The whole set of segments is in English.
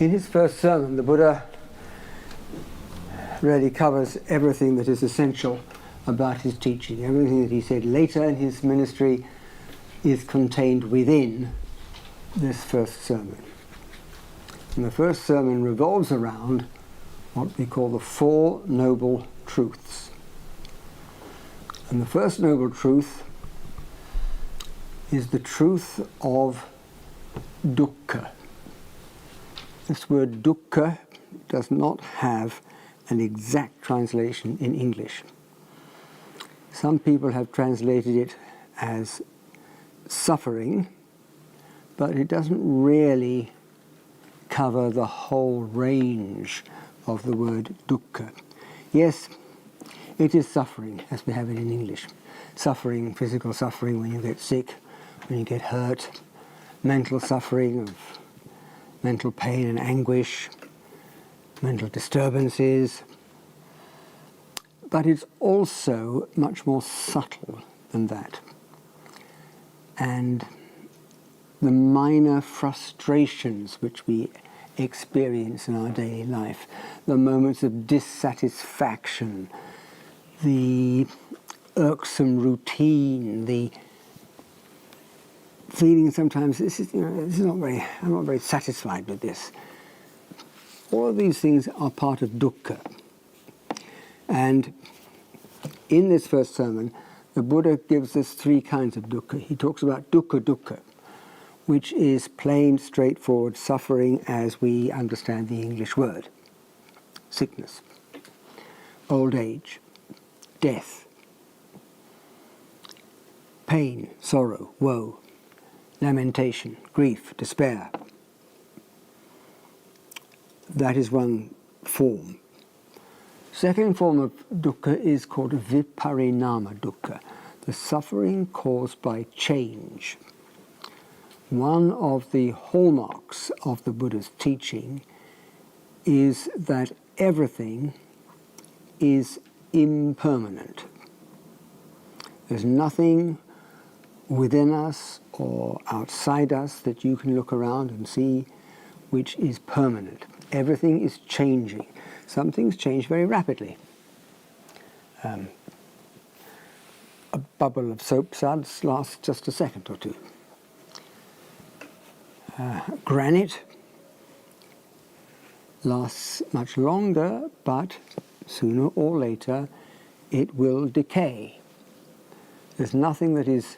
In his first sermon, the Buddha really covers everything that is essential about his teaching. Everything that he said later in his ministry is contained within this first sermon. And the first sermon revolves around what we call the Four Noble Truths. And the first noble truth is the truth of dukkha. This word dukkha does not have an exact translation in English. Some people have translated it as suffering, but it doesn't really cover the whole range of the word dukkha. Yes, it is suffering, as we have it in English. Suffering, physical suffering when you get sick, when you get hurt, mental suffering of mental pain and anguish, mental disturbances. But it's also much more subtle than that. And the minor frustrations which we experience in our daily life, the moments of dissatisfaction, the irksome routine, the feeling sometimes I'm not very satisfied with this. All of these things are part of dukkha. And in this first sermon, the Buddha gives us three kinds of dukkha. He talks about dukkha, which is plain, straightforward suffering as we understand the English word. Sickness, old age, death, pain, sorrow, woe, lamentation, grief, despair. That is one form. Second form of dukkha is called viparinama dukkha, the suffering caused by change. One of the hallmarks of the Buddha's teaching is that everything is impermanent. There's nothing within us or outside us that you can look around and see which is permanent. Everything is changing. Some things change very rapidly. A bubble of soap suds lasts just a second or two. Granite lasts much longer, but sooner or later it will decay. There's nothing that is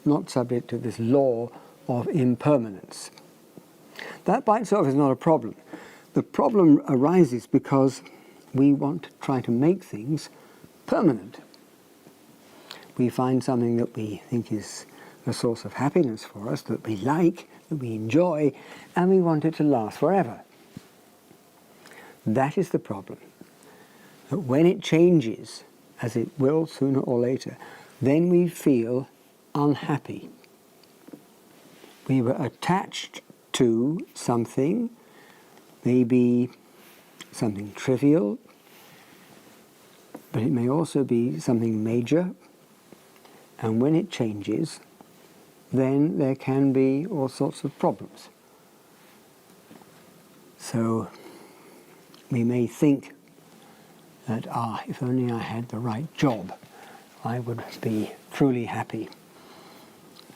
not subject to this law of impermanence. That by itself is not a problem. The problem arises because we want to try to make things permanent. We find something that we think is a source of happiness for us, that we like, that we enjoy, and we want it to last forever. That is the problem. That when it changes, as it will sooner or later, then we feel unhappy. We were attached to something, maybe something trivial, but it may also be something major, and when it changes, then there can be all sorts of problems. So we may think that, if only I had the right job, I would be truly happy.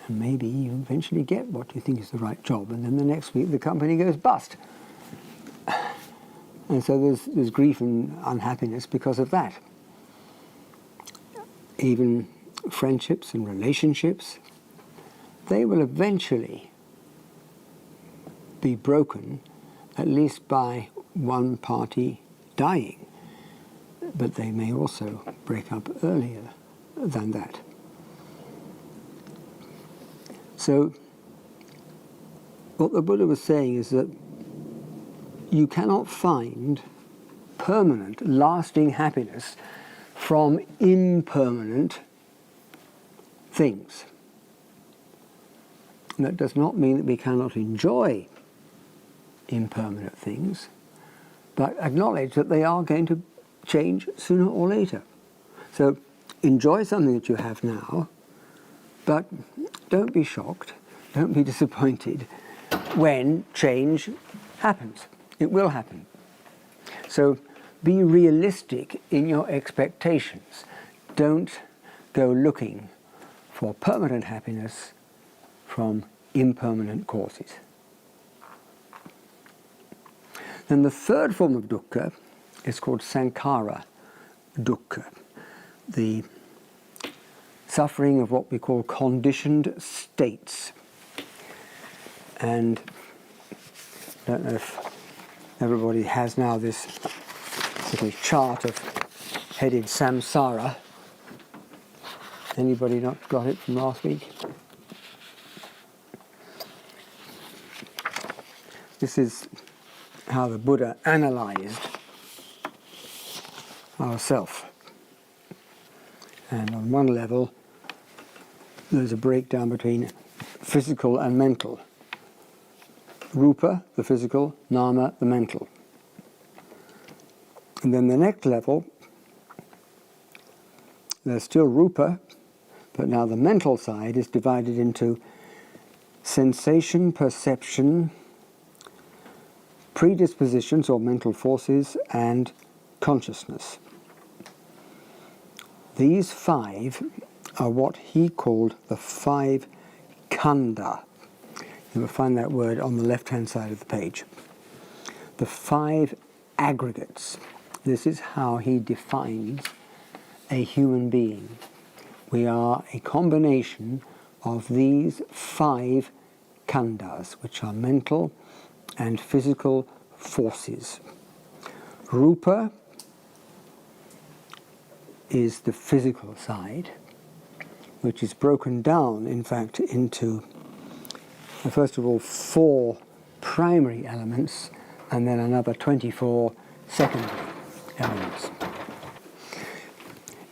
And maybe you eventually get what you think is the right job, and then the next week the company goes bust. And so there's grief and unhappiness because of that. Even friendships and relationships, they will eventually be broken, at least by one party dying. But they may also break up earlier than that. So what the Buddha was saying is that you cannot find permanent, lasting happiness from impermanent things. And that does not mean that we cannot enjoy impermanent things, but acknowledge that they are going to change sooner or later. So enjoy something that you have now, but don't be shocked, don't be disappointed when change happens. It will happen. So be realistic in your expectations. Don't go looking for permanent happiness from impermanent causes. Then the third form of dukkha is called sankhara dukkha, the suffering of what we call conditioned states. And I don't know if everybody has now this little chart of headed samsara. Anybody not got it from last week? This is how the Buddha analyzed ourself. And on one level, there's a breakdown between physical and mental. Rupa, the physical, nama, the mental. And then the next level, there's still rupa, but now the mental side is divided into sensation, perception, predispositions or mental forces, and consciousness. These five are what he called the five khandha. You will find that word on the left-hand side of the page. The five aggregates. This is how he defines a human being. We are a combination of these five khandhas, which are mental and physical forces. Rupa is the physical side, which is broken down, in fact, into, first of all, 4 primary elements, and then another 24 secondary elements.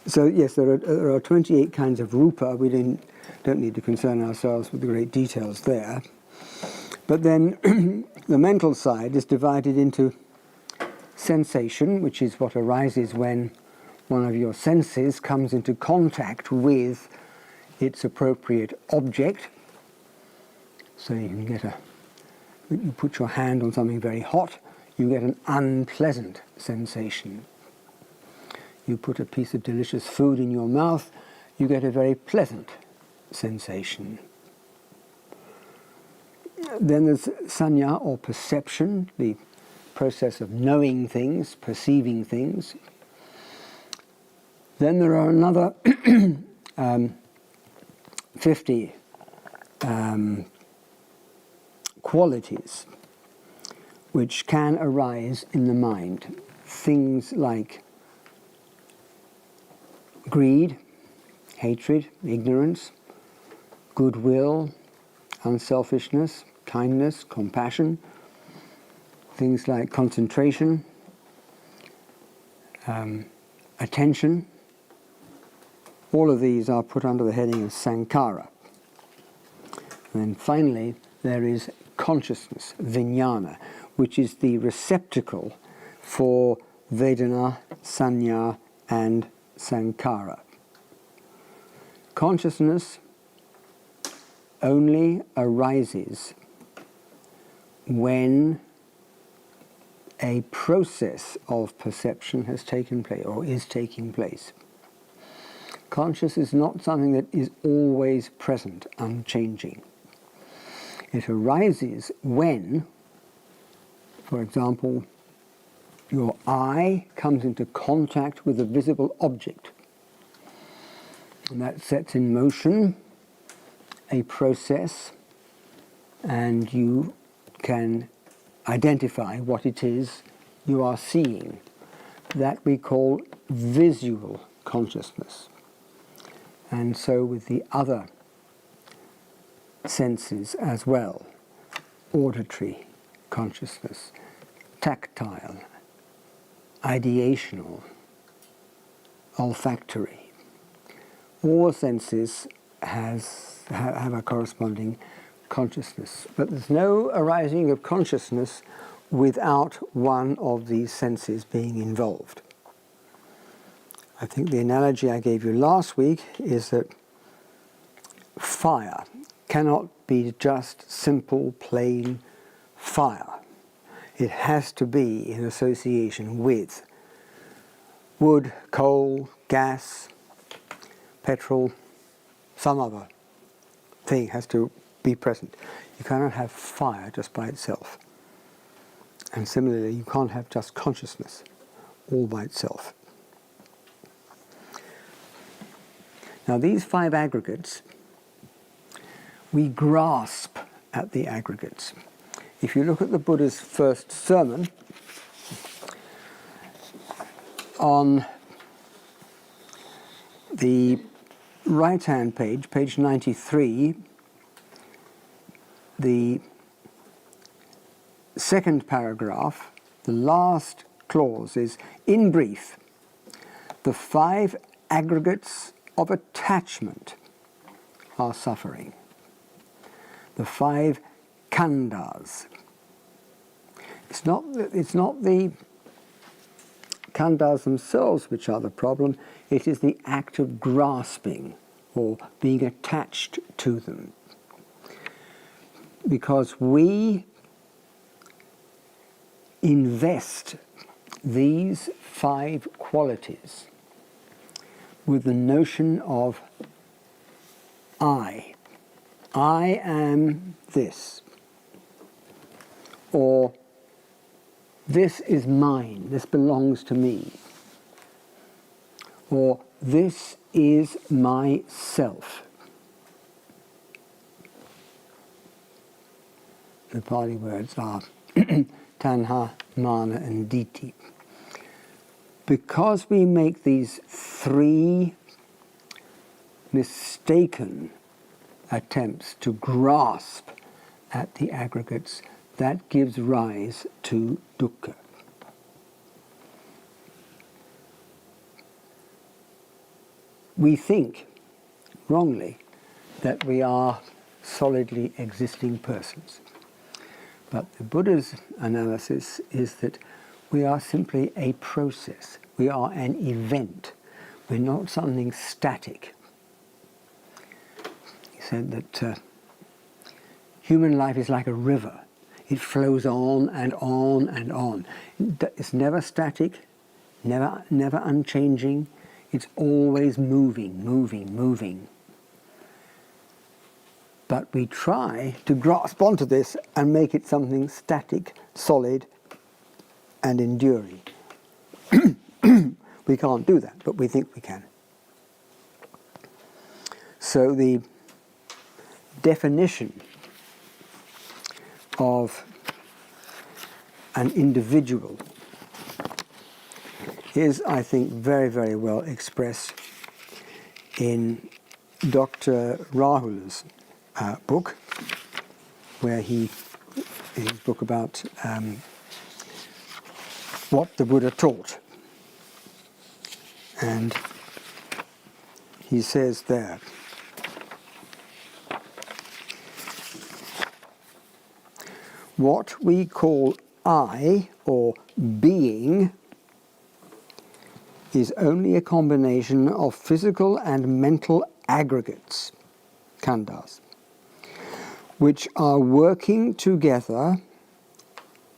So yes, there are 28 kinds of rupa. We don't need to concern ourselves with the great details there. But then the mental side is divided into sensation, which is what arises when one of your senses comes into contact with its appropriate object. So you can get you put your hand on something very hot, you get an unpleasant sensation. You put a piece of delicious food in your mouth, you get a very pleasant sensation. Then there's sanya, or perception, the process of knowing things, perceiving things. Then there are another 50 qualities which can arise in the mind. Things like greed, hatred, ignorance, goodwill, unselfishness, kindness, compassion. Things like concentration, attention. All of these are put under the heading of sankhara. And then finally, there is consciousness, vijnana, which is the receptacle for vedana, sanya, and sankhara. Consciousness only arises when a process of perception has taken place, or is taking place. Consciousness is not something that is always present, unchanging. It arises when, for example, your eye comes into contact with a visible object. And that sets in motion a process, and you can identify what it is you are seeing. That we call visual consciousness. And so with the other senses as well: auditory consciousness, tactile, ideational, olfactory. All senses have a corresponding consciousness. But there's no arising of consciousness without one of these senses being involved. I think the analogy I gave you last week is that fire cannot be just simple, plain fire. It has to be in association with wood, coal, gas, petrol, some other thing has to be present. You cannot have fire just by itself. And similarly, you can't have just consciousness all by itself. Now, these 5 aggregates, we grasp at the aggregates. If you look at the Buddha's first sermon, on the right-hand page, page 93, the second paragraph, the last clause is, in brief, the 5 aggregates of attachment are suffering. The 5 khandhas. It's not the khandhas themselves which are the problem, it is the act of grasping or being attached to them. Because we invest these 5 qualities with the notion of I am this, or this is mine, this belongs to me, or this is myself. The Pali words are tanha, mana and ditthi. Because we make these 3 mistaken attempts to grasp at the aggregates, that gives rise to dukkha. We think, wrongly, that we are solidly existing persons. But the Buddha's analysis is that we are simply a process. We are an event. We're not something static. He said that human life is like a river. It flows on and on and on. It's never static, never unchanging. It's always moving, moving, moving. But we try to grasp onto this and make it something static, solid, and enduring. We can't do that, but we think we can. So the definition of an individual is, I think, very, very well expressed in Dr. Rahula's book, where his book about what the Buddha taught. And he says there, what we call I, or being, is only a combination of physical and mental aggregates, khandhas, which are working together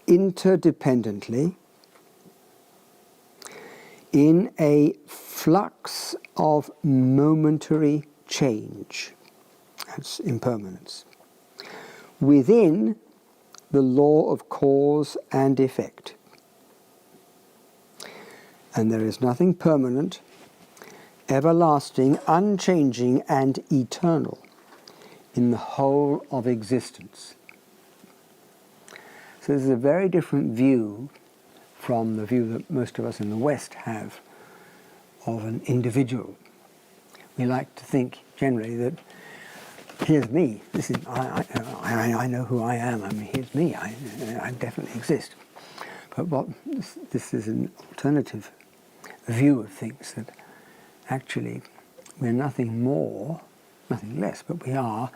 interdependently in a flux of momentary change, that's impermanence, within the law of cause and effect. And there is nothing permanent, everlasting, unchanging, and eternal in the whole of existence. So this is a very different view from the view that most of us in the West have of an individual. We like to think generally that here's me. This is I know who I am. I mean, here's me. I definitely exist. But this is an alternative view of things, that actually we're nothing more, nothing less, but we are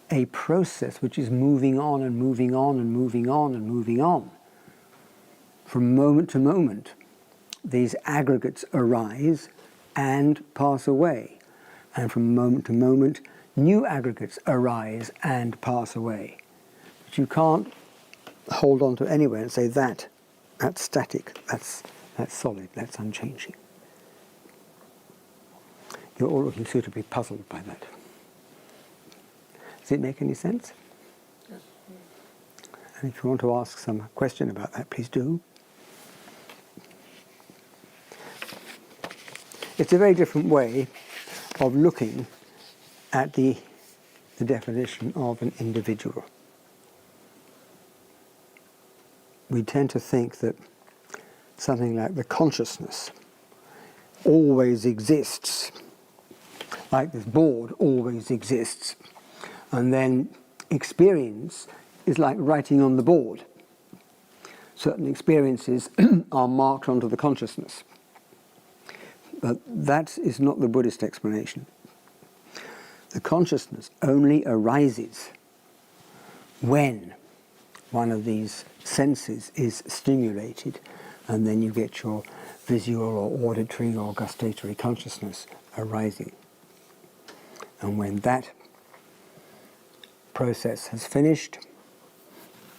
a process which is moving on and moving on and moving on and moving on. From moment to moment, these aggregates arise and pass away. And from moment to moment, new aggregates arise and pass away. But you can't hold on to anywhere and say that's static, that's solid, that's unchanging. You're all looking suitably puzzled by that. Does it make any sense? Yes. And if you want to ask some question about that, please do. It's a very different way of looking at the definition of an individual. We tend to think that something like the consciousness always exists, like this board always exists, and then experience is like writing on the board. Certain experiences are marked onto the consciousness. But that is not the Buddhist explanation. The consciousness only arises when one of these senses is stimulated, and then you get your visual or auditory or gustatory consciousness arising. And when that process has finished,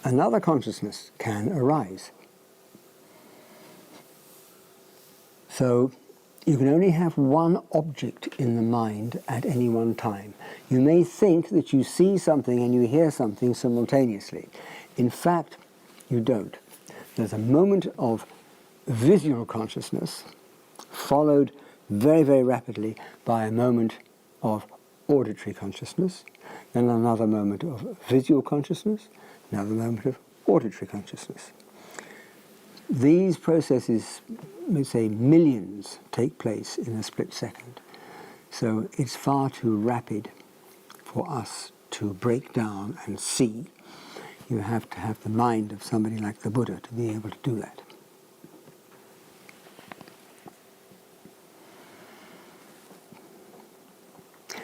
another consciousness can arise. So you can only have one object in the mind at any one time. You may think that you see something and you hear something simultaneously. In fact, you don't. There's a moment of visual consciousness followed very, very rapidly by a moment of auditory consciousness, then another moment of visual consciousness, another moment of auditory consciousness. These processes, let's say millions, take place in a split second. So it's far too rapid for us to break down and see. You have to have the mind of somebody like the Buddha to be able to do that.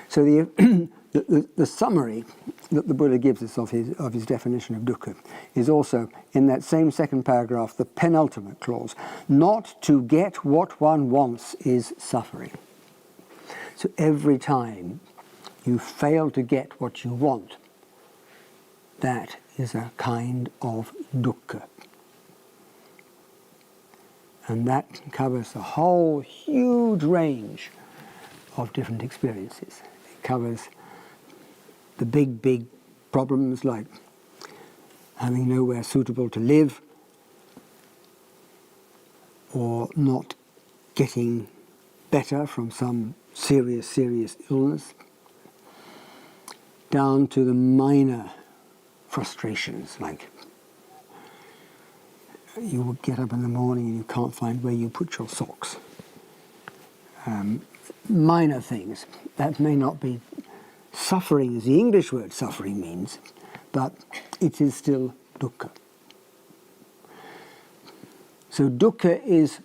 So the summary that the Buddha gives us of his definition of dukkha is also in that same second paragraph, the penultimate clause. Not to get what one wants is suffering. So every time you fail to get what you want, that is a kind of dukkha. And that covers a whole huge range of different experiences. It covers the big problems like having nowhere suitable to live, or not getting better from some serious illness, down to the minor frustrations like you will get up in the morning and you can't find where you put your socks. Minor things. That may not be suffering as the English word suffering means, but it is still dukkha. So dukkha is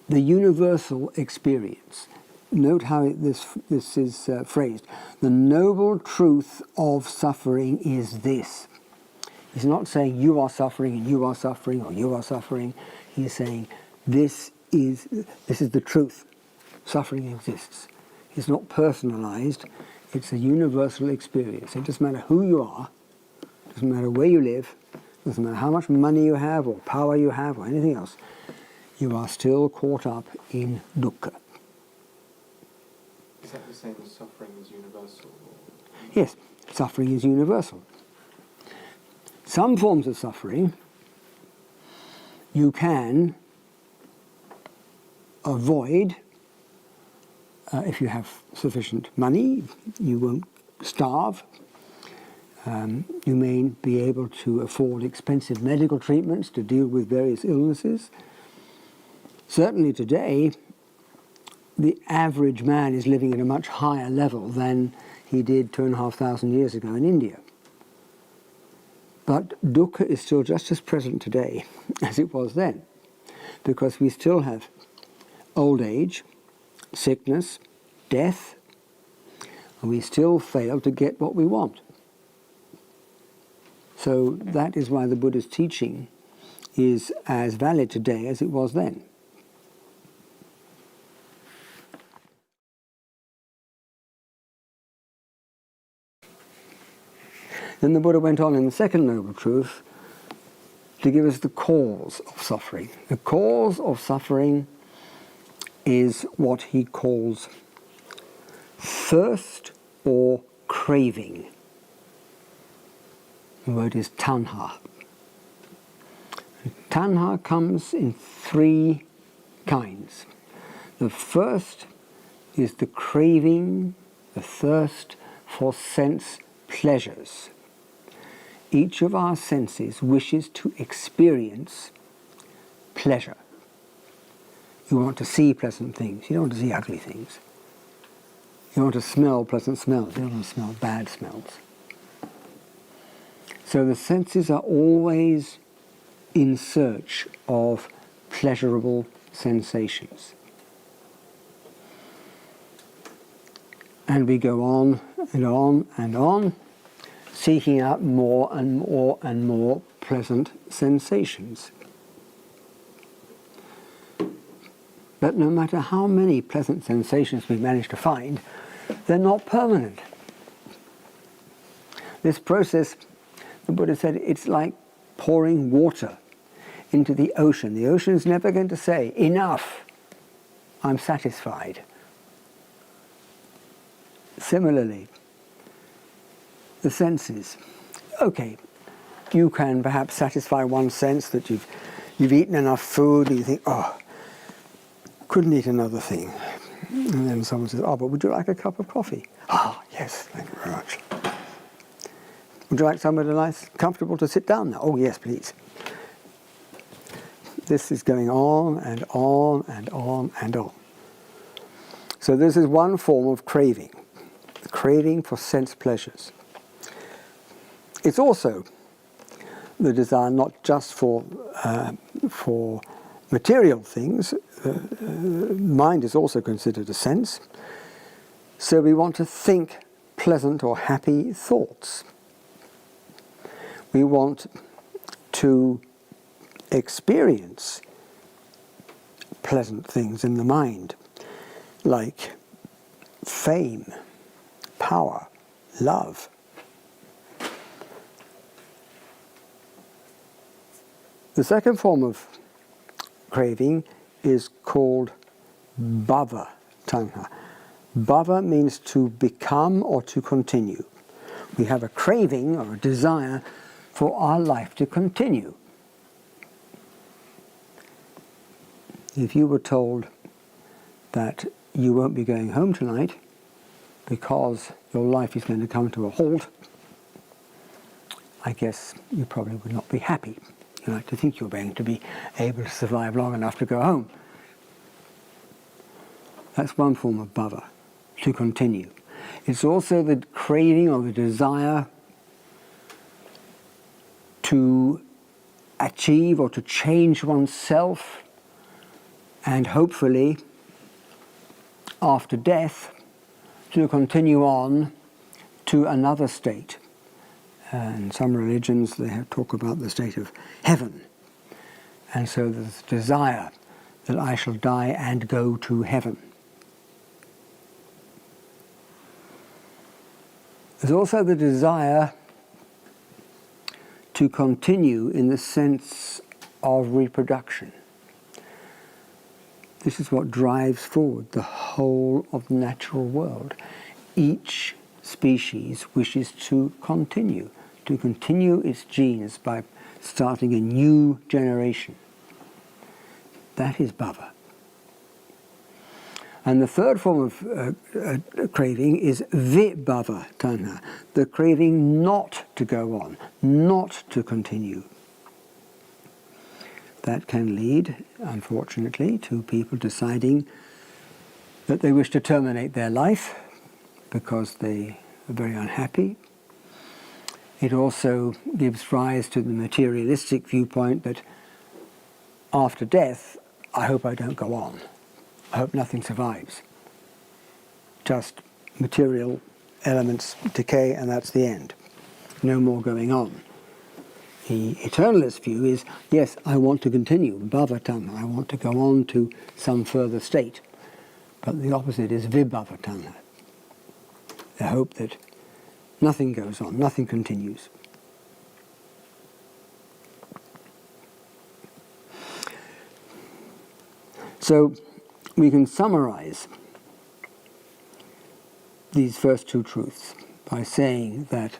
the universal experience. Note how this is phrased. The noble truth of suffering is this. He's not saying you are suffering and you are suffering or you are suffering. He's saying this is the truth. Suffering exists. It's not personalized. It's a universal experience. It doesn't matter who you are. It doesn't matter where you live. It doesn't matter how much money you have or power you have or anything else. You are still caught up in dukkha. Is that the same as suffering is universal? Yes, suffering is universal. Some forms of suffering you can avoid if you have sufficient money. You won't starve. You may be able to afford expensive medical treatments to deal with various illnesses. Certainly today, the average man is living at a much higher level than he did 2,500 years ago in India. But dukkha is still just as present today as it was then, because we still have old age, sickness, death, and we still fail to get what we want. So that is why the Buddha's teaching is as valid today as it was then. Then the Buddha went on in the second noble truth to give us the cause of suffering. The cause of suffering is what he calls thirst or craving. The word is tanha. Tanha comes in three kinds. The first is the craving, the thirst for sense pleasures. Each of our senses wishes to experience pleasure. You want to see pleasant things. You don't want to see ugly things. You want to smell pleasant smells. You don't want to smell bad smells. So the senses are always in search of pleasurable sensations. And we go on and on and on, seeking out more and more and more pleasant sensations. But no matter how many pleasant sensations we manage to find, they're not permanent. This process, the Buddha said, it's like pouring water into the ocean. The ocean is never going to say, enough, I'm satisfied. Similarly, the senses. Okay, you can perhaps satisfy one sense that you've eaten enough food and you think, oh, couldn't eat another thing. And then someone says, oh, but would you like a cup of coffee? Ah, yes, thank you very much. Would you like somewhere nice, comfortable to sit down now? Oh, yes, please. This is going on and on and on and on. So this is one form of craving, the craving for sense pleasures. It's also the desire not just for material things. Mind is also considered a sense. So we want to think pleasant or happy thoughts. We want to experience pleasant things in the mind, like fame, power, love. The second form of craving is called bhava tanha. Bhava means to become or to continue. We have a craving or a desire for our life to continue. If you were told that you won't be going home tonight because your life is going to come to a halt, I guess you probably would not be happy. You like to think you're going to be able to survive long enough to go home. That's one form of bhava, to continue. It's also the craving or the desire to achieve or to change oneself, and hopefully, after death, to continue on to another state. In some religions, they talk about the state of heaven. And so there's desire that I shall die and go to heaven. There's also the desire to continue in the sense of reproduction. This is what drives forward the whole of the natural world. Each species wishes to continue its genes by starting a new generation. That is bhava. And the third form of craving is vibhava tanha, the craving not to go on, not to continue. That can lead, unfortunately, to people deciding that they wish to terminate their life because they are very unhappy. It also gives rise to the materialistic viewpoint that after death, I hope I don't go on. I hope nothing survives. Just material elements decay and that's the end. No more going on. The eternalist view is, yes, I want to continue, bhava tanha, I want to go on to some further state. But the opposite is vibhava tanha. The hope that Nothing goes on, nothing continues. So we can summarize these first two truths by saying that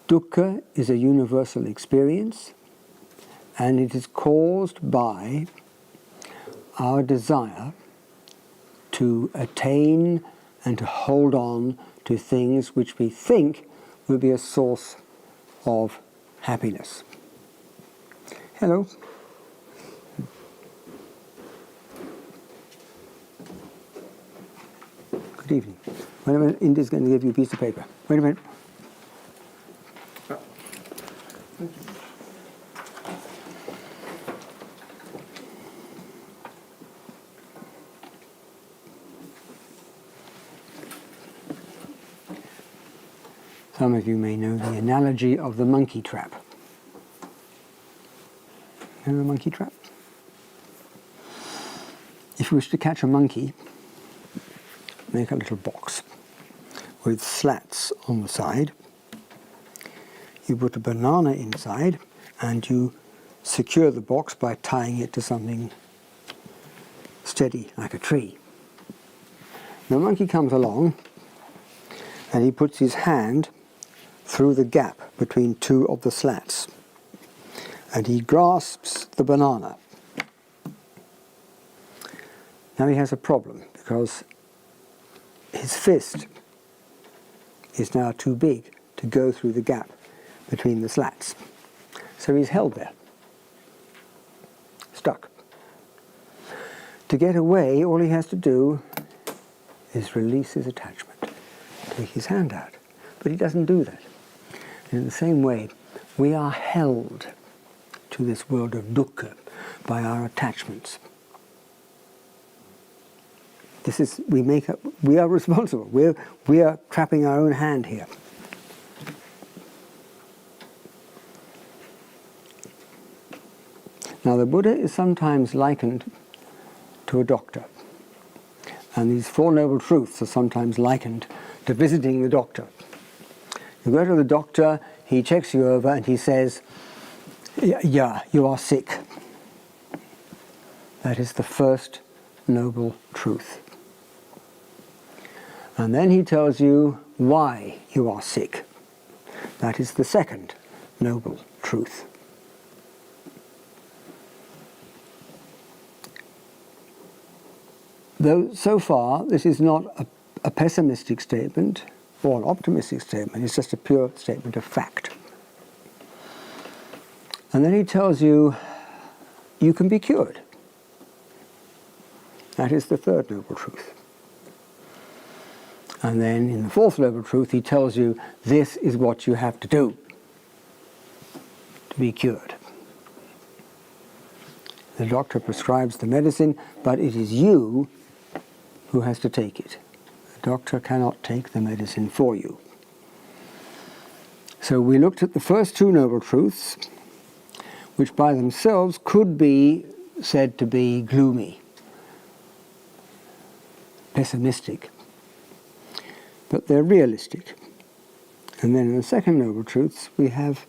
dukkha is a universal experience, and it is caused by our desire to attain and to hold on to things which we think will be a source of happiness. Hello. Good evening. Wait a minute, Indy's going to give you a piece of paper. Wait a minute. Some of you may know the analogy of the monkey trap. You know the monkey trap? If you wish to catch a monkey, make a little box with slats on the side. You put a banana inside and you secure the box by tying it to something steady, like a tree. The monkey comes along and he puts his hand through the gap between two of the slats and he grasps the banana. Now he has a problem because his fist is now too big to go through the gap between the slats. So he's held there, stuck. To get away, all he has to do is release his attachment, take his hand out. But he doesn't do that. And in the same way, we are held to this world of dukkha by our attachments. This is, we are responsible. We are trapping our own hand here. Now the Buddha is sometimes likened to a doctor. And these Four Noble Truths are sometimes likened to visiting the doctor. You go to the doctor, he checks you over and he says, yeah, you are sick. That is the first noble truth. And then he tells you why you are sick. That is the second noble truth. Though so far this is not a pessimistic statement or an optimistic statement, it's just a pure statement of fact. And then he tells you, you can be cured. That is the third noble truth. And then in the fourth noble truth, he tells you, this is what you have to do to be cured. The doctor prescribes the medicine, but it is you who has to take it. The doctor cannot take the medicine for you. So we looked at the first two noble truths, which by themselves could be said to be gloomy, pessimistic, but they're realistic. And then in the second noble truths we have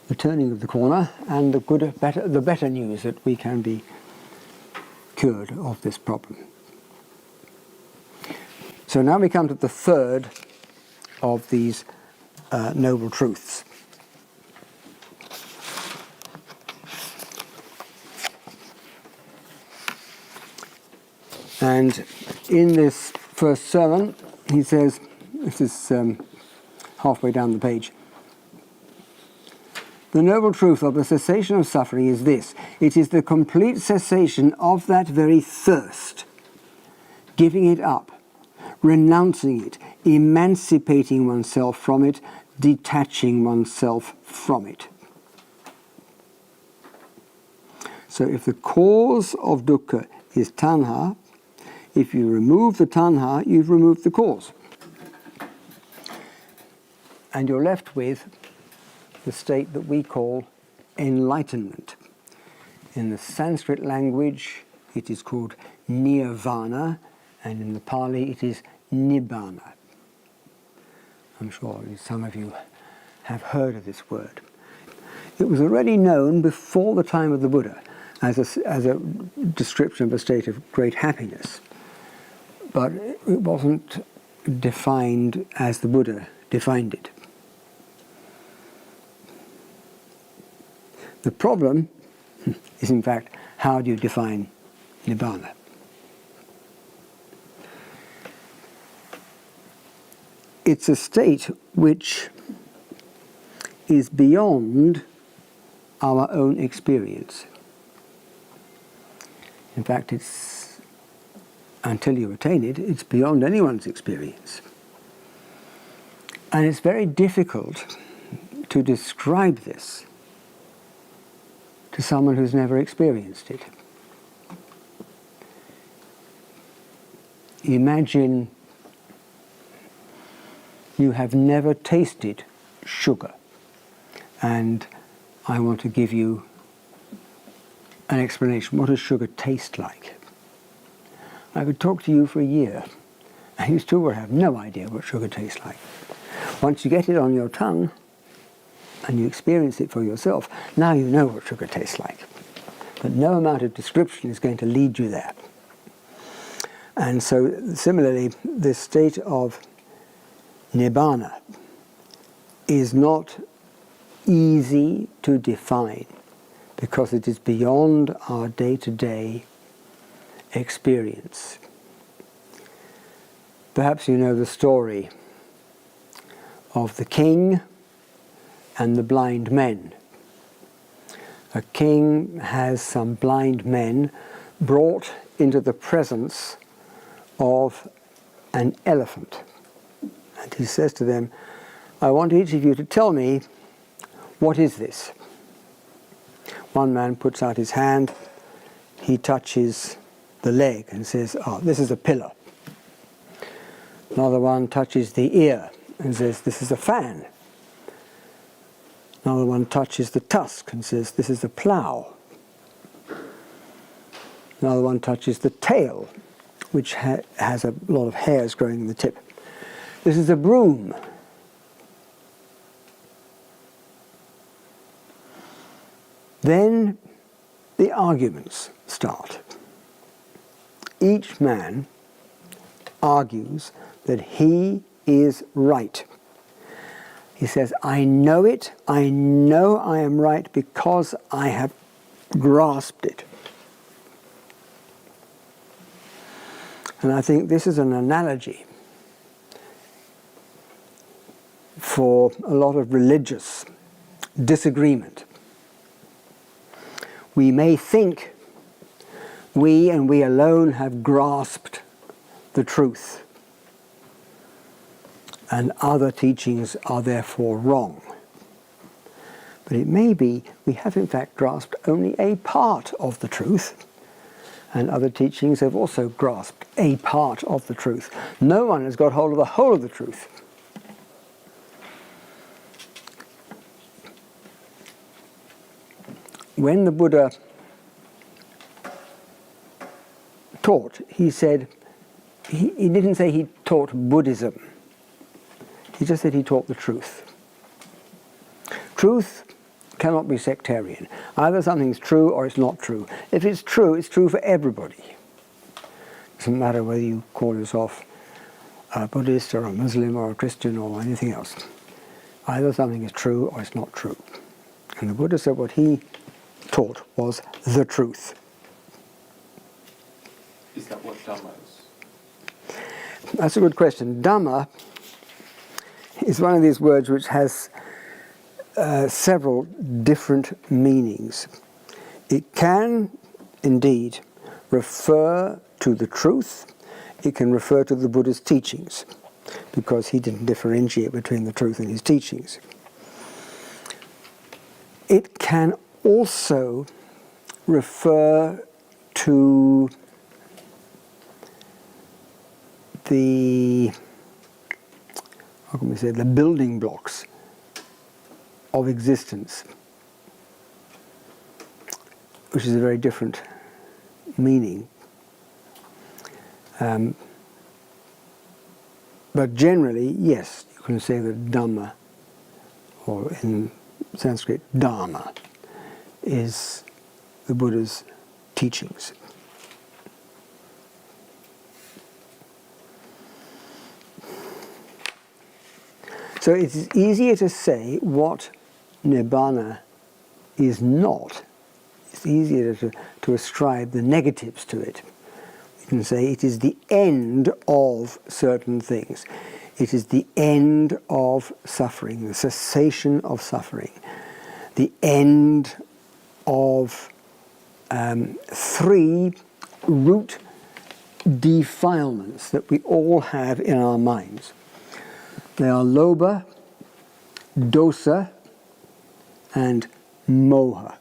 the turning of the corner and the better news that we can be cured of this problem. So now we come to the third of these noble truths. And in this first sermon, he says, this is halfway down the page, the noble truth of the cessation of suffering is this: it is the complete cessation of that very thirst, giving it up, renouncing it, emancipating oneself from it, detaching oneself from it. So if the cause of dukkha is tanha, if you remove the tanha, you've removed the cause. And you're left with the state that we call enlightenment. In the Sanskrit language, it is called nirvana, and in the Pali, it is nibbana. I'm sure some of you have heard of this word. It was already known before the time of the Buddha as a description of a state of great happiness, but it wasn't defined as the Buddha defined it. The problem is, in fact, how do you define nibbana? It's a state which is beyond our own experience. In fact, it's, until you attain it, it's beyond anyone's experience. And it's very difficult to describe this to someone who's never experienced it. Imagine you have never tasted sugar, and I want to give you an explanation. What does sugar taste like? I could talk to you for a year, and you still would have no idea what sugar tastes like. Once you get it on your tongue, and you experience it for yourself, now you know what sugar tastes like. But no amount of description is going to lead you there. And so, similarly, this state of nibbana is not easy to define because it is beyond our day-to-day experience. Perhaps you know the story of the king and the blind men. A king has some blind men brought into the presence of an elephant. And he says to them, I want each of you to tell me, what is this? One man puts out his hand, he touches the leg and says, oh, this is a pillar. Another one touches the ear and says, this is a fan. Another one touches the tusk and says, this is a plough. Another one touches the tail, which has a lot of hairs growing in the tip. This is a broom. Then the arguments start. Each man argues that he is right. He says, I know it, I know I am right because I have grasped it. And I think this is an analogy for a lot of religious disagreement. We may think we and we alone have grasped the truth, and other teachings are therefore wrong. But it may be we have in fact grasped only a part of the truth, and other teachings have also grasped a part of the truth. No one has got hold of the whole of the truth. When the Buddha taught, he said, he didn't say he taught Buddhism. He just said he taught the truth. Truth cannot be sectarian. Either something's true or it's not true. If it's true for everybody. It doesn't matter whether you call yourself a Buddhist or a Muslim or a Christian or anything else. Either something is true or it's not true. And the Buddha said what he taught was the truth. Is that what Dhamma is? That's a good question. Dhamma is one of these words which has several different meanings. It can indeed refer to the truth. It can refer to the Buddha's teachings, because he didn't differentiate between the truth and his teachings. It can also refer to the, how can we say, the building blocks of existence, which is a very different meaning. But generally, yes, you can say that Dhamma, or in Sanskrit, Dharma, is the Buddha's teachings. So it is easier to say what Nibbana is not. It's easier to ascribe the negatives to it. You can say it is the end of certain things. It is the end of suffering, the cessation of suffering, the end of three root defilements that we all have in our minds. They are lobha, dosa, and moha.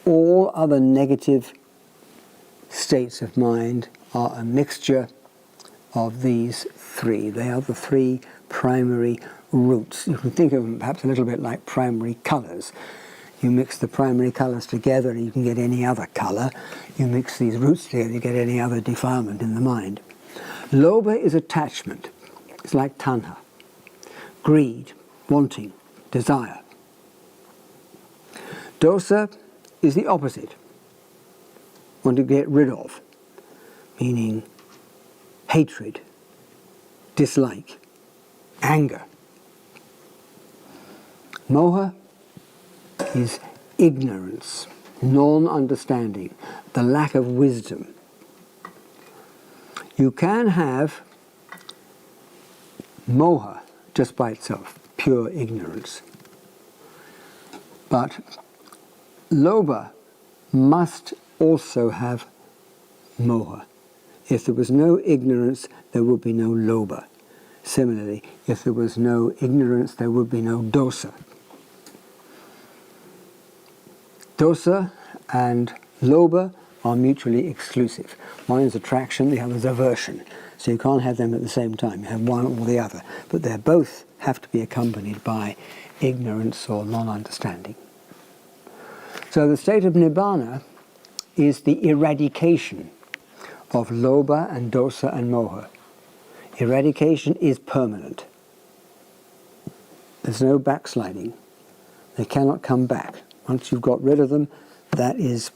All other negative states of mind are a mixture of these three. They are the three primary roots. You can think of them perhaps a little bit like primary colours. You mix the primary colours together and you can get any other colour. You mix these roots together, you get any other defilement in the mind. Lobha is attachment. It's like tanha. Greed, wanting, desire. Dosa is the opposite. Want to get rid of, meaning hatred, dislike, anger. Moha is ignorance, non-understanding, the lack of wisdom. You can have moha just by itself, pure ignorance. But lobha must also have moha. If there was no ignorance, there would be no lobha. Similarly, if there was no ignorance, there would be no dosa. Dosa and lobha are mutually exclusive. One is attraction, the other is aversion. So you can't have them at the same time. You have one or the other. But they both have to be accompanied by ignorance or non-understanding. So the state of Nibbana is the eradication of lobha and dosa and moha. Eradication is permanent. There's no backsliding. They cannot come back. Once you've got rid of them, that is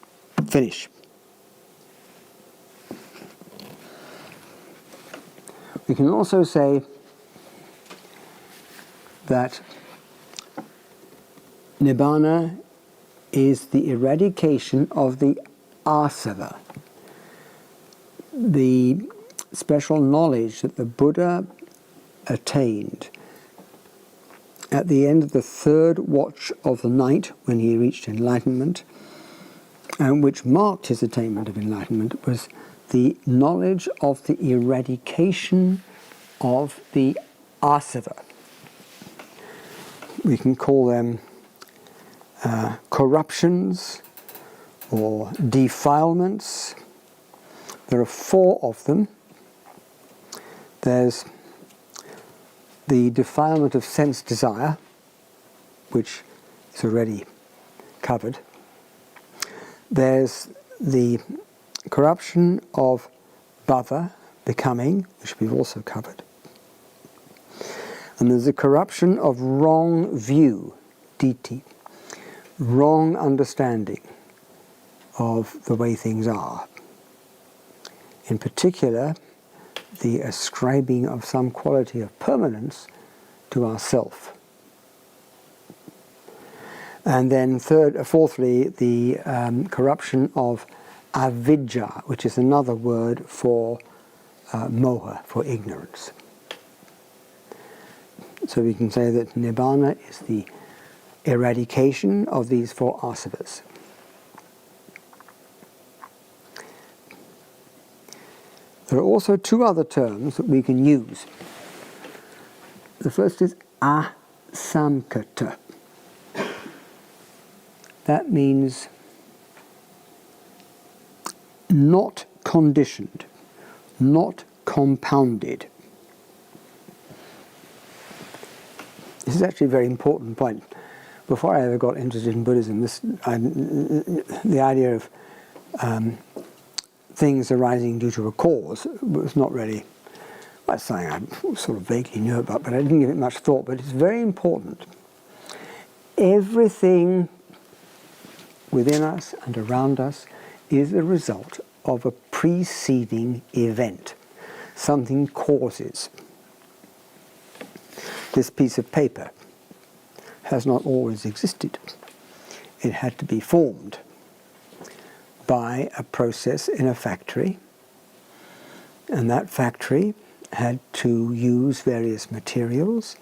finish. We can also say that Nibbana is the eradication of the asava, the special knowledge that the Buddha attained at the end of the third watch of the night when he reached enlightenment, and which marked his attainment of enlightenment, was the knowledge of the eradication of the asava. We can call them corruptions or defilements. There are 4 of them. There's the defilement of sense desire, which is already covered. There's the corruption of bhava, becoming, which we've also covered. And there's the corruption of wrong view, ditthi, wrong understanding of the way things are. In particular, the ascribing of some quality of permanence to ourself. And then fourthly, the corruption of avidya, which is another word for moha, for ignorance. So we can say that Nibbana is the eradication of these 4 asavas. There are also 2 other terms that we can use. The first is asamkata. That means not conditioned, not compounded. This is actually a very important point. Before I ever got interested in Buddhism, the idea of things arising due to a cause was not really, well, something I sort of vaguely knew about, but I didn't give it much thought. But it's very important. Everything within us and around us is a result of a preceding event. Something causes. This piece of paper has not always existed. It had to be formed by a process in a factory, and that factory had to use various materials.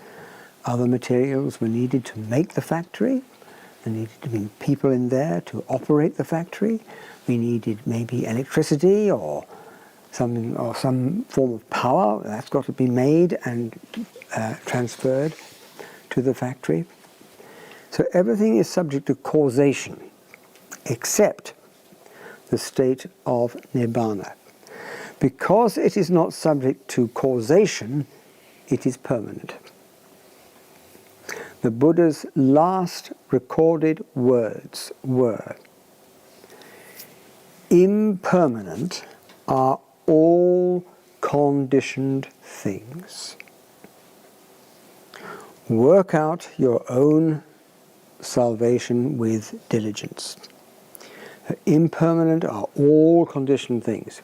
Other materials were needed to make the factory. There needed to be people in there to operate the factory. We needed maybe electricity or something, or some form of power. That's got to be made and transferred to the factory. So everything is subject to causation, except the state of nibbana. Because it is not subject to causation, it is permanent. The Buddha's last recorded words were, "Impermanent are all conditioned things. Work out your own salvation with diligence." Impermanent are all conditioned things.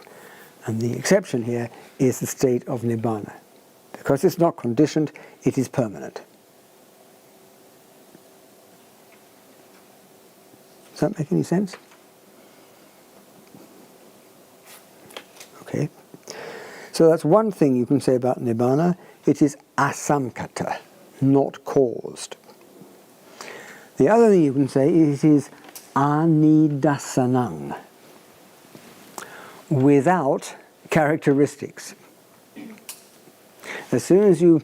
And the exception here is the state of nibbana. Because it's not conditioned, it is permanent. Does that make any sense? Okay. So that's one thing you can say about nibbana. It is asamkata, not caused. The other thing you can say is it is anidasanang, without characteristics. As soon as you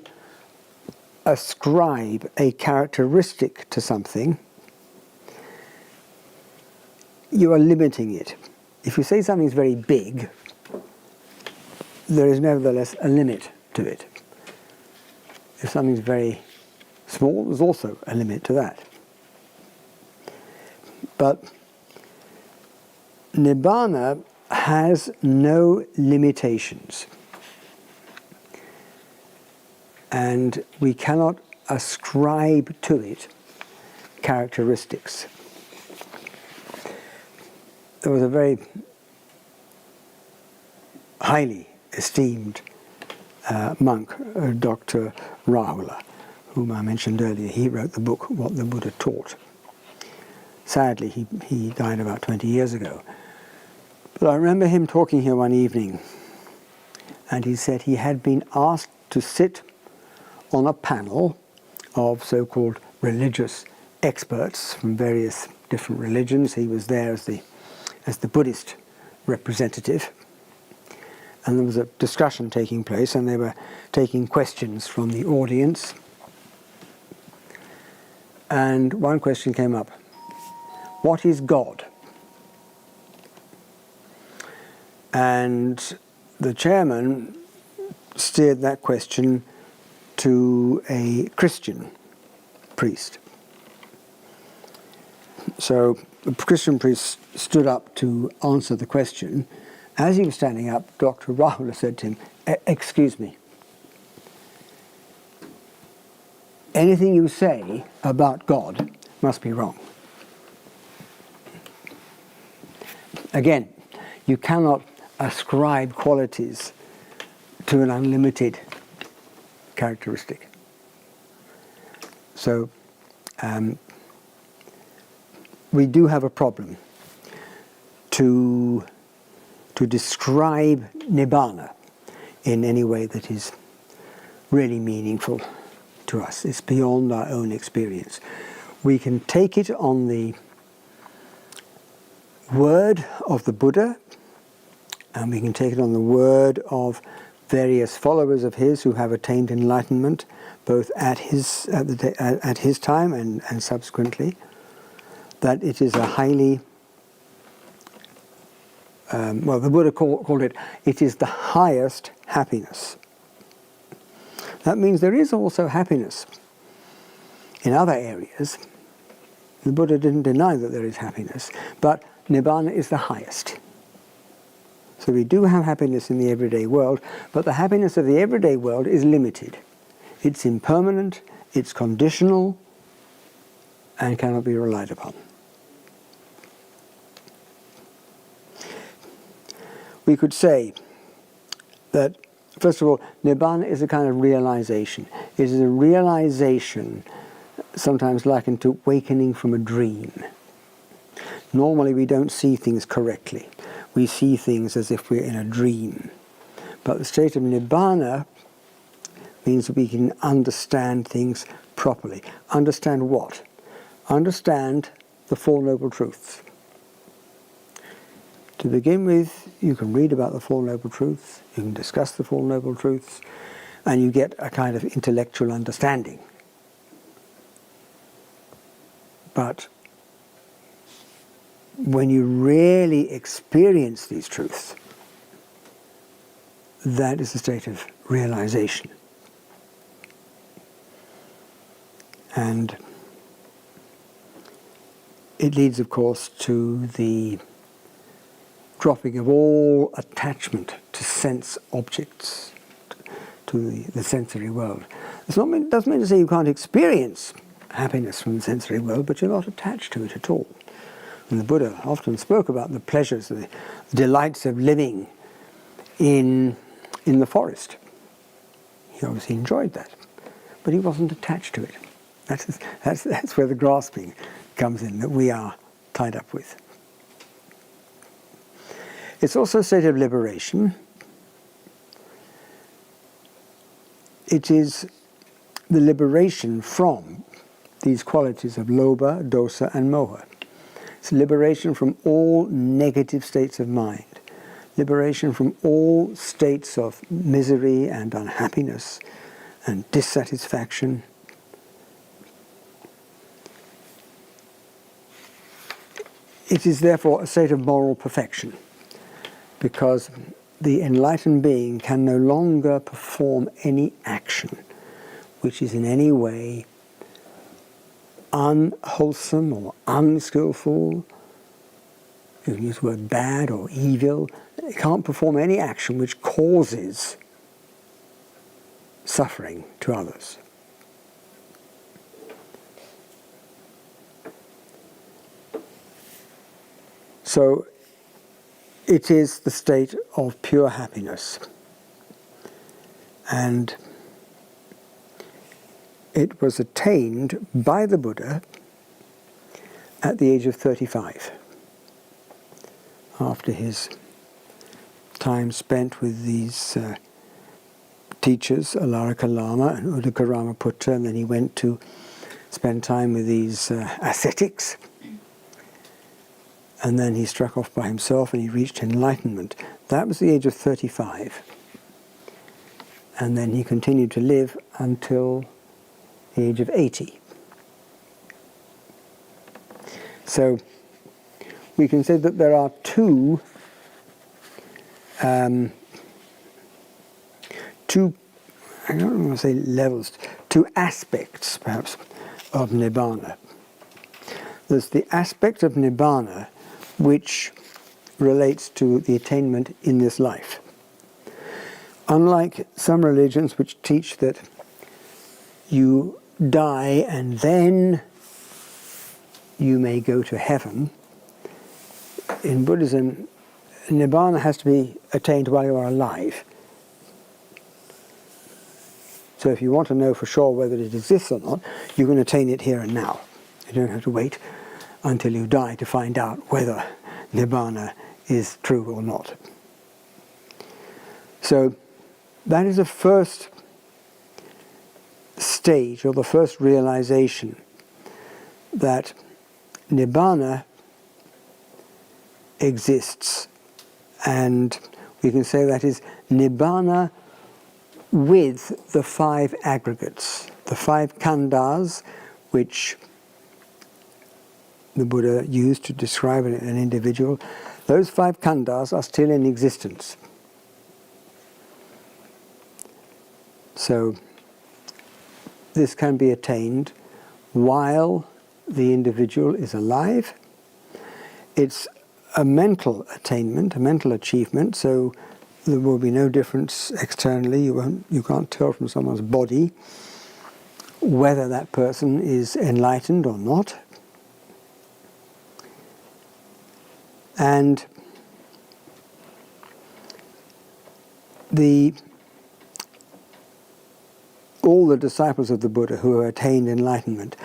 ascribe a characteristic to something, you are limiting it. If you say something is very big, there is nevertheless a limit to it. If something is very small, there's also a limit to that. But nibbana has no limitations. And we cannot ascribe to it characteristics. There was a very highly esteemed monk, Dr. Rahula, whom I mentioned earlier. He wrote the book, What the Buddha Taught. Sadly, he died about 20 years ago. But I remember him talking here one evening, and he said he had been asked to sit on a panel of so-called religious experts from various different religions. He was there as the Buddhist representative. And there was a discussion taking place, and they were taking questions from the audience. And one question came up. What is God? And the chairman steered that question to a Christian priest. So the Christian priest stood up to answer the question. As he was standing up, Dr. Rahula said to him, "Excuse me. Anything you say about God must be wrong." Again, you cannot ascribe qualities to an unlimited characteristic. So we do have a problem to describe nibbana in any way that is really meaningful to us. It's beyond our own experience. We can take it on the word of the Buddha, and we can take it on the word of various followers of his who have attained enlightenment, both at his time and subsequently, that it is a highly the Buddha called it is the highest happiness. That means there is also happiness in other areas. The Buddha didn't deny that there is happiness, but nibbana is the highest. So we do have happiness in the everyday world, but the happiness of the everyday world is limited. It's impermanent, it's conditional, and cannot be relied upon. We could say that, first of all, Nibbana is a kind of realization. It is a realization sometimes likened to awakening from a dream. Normally we don't see things correctly. We see things as if we're in a dream. But the state of Nibbana means that we can understand things properly. Understand what? Understand the Four Noble Truths. To begin with, you can read about the Four Noble Truths, you can discuss the Four Noble Truths, and you get a kind of intellectual understanding. But when you really experience these truths, that is a state of realization. And it leads, of course, to the dropping of all attachment to sense objects, to the sensory world. It doesn't mean to say you can't experience happiness from the sensory world, but you're not attached to it at all. And the Buddha often spoke about the pleasures, the delights of living in the forest. He obviously enjoyed that, but he wasn't attached to it. That's where the grasping comes in, that we are tied up with. It's also a state of liberation. It is the liberation from these qualities of lobha, dosa, and moha. It's liberation from all negative states of mind, liberation from all states of misery and unhappiness and dissatisfaction. It is therefore a state of moral perfection, because the enlightened being can no longer perform any action which is in any way unwholesome or unskillful. You can use the word bad or evil. It can't perform any action which causes suffering to others. So it is the state of pure happiness. And it was attained by the Buddha at the age of 35, after his time spent with these teachers, Alarika Lama and Uddaka Ramaputta, and then he went to spend time with these ascetics. And then he struck off by himself and he reached enlightenment. That was the age of 35. And then he continued to live until the age of 80. So we can say that there are two I don't want to say levels, two aspects perhaps of Nibbana. There's the aspect of Nibbana which relates to the attainment in this life. Unlike some religions which teach that you die and then you may go to heaven, in Buddhism, Nibbana has to be attained while you are alive. So if you want to know for sure whether it exists or not, you can attain it here and now. You don't have to wait until you die to find out whether Nibbana is true or not. So that is the first stage, or the first realization, that Nibbana exists. And we can say that is Nibbana with the five aggregates, the five khandhas, which the Buddha used to describe an individual. Those five khandhas are still in existence. So this can be attained while the individual is alive. It's a mental attainment, a mental achievement, so there will be no difference externally. You can't tell from someone's body whether that person is enlightened or not. And all the disciples of the Buddha who attained enlightenment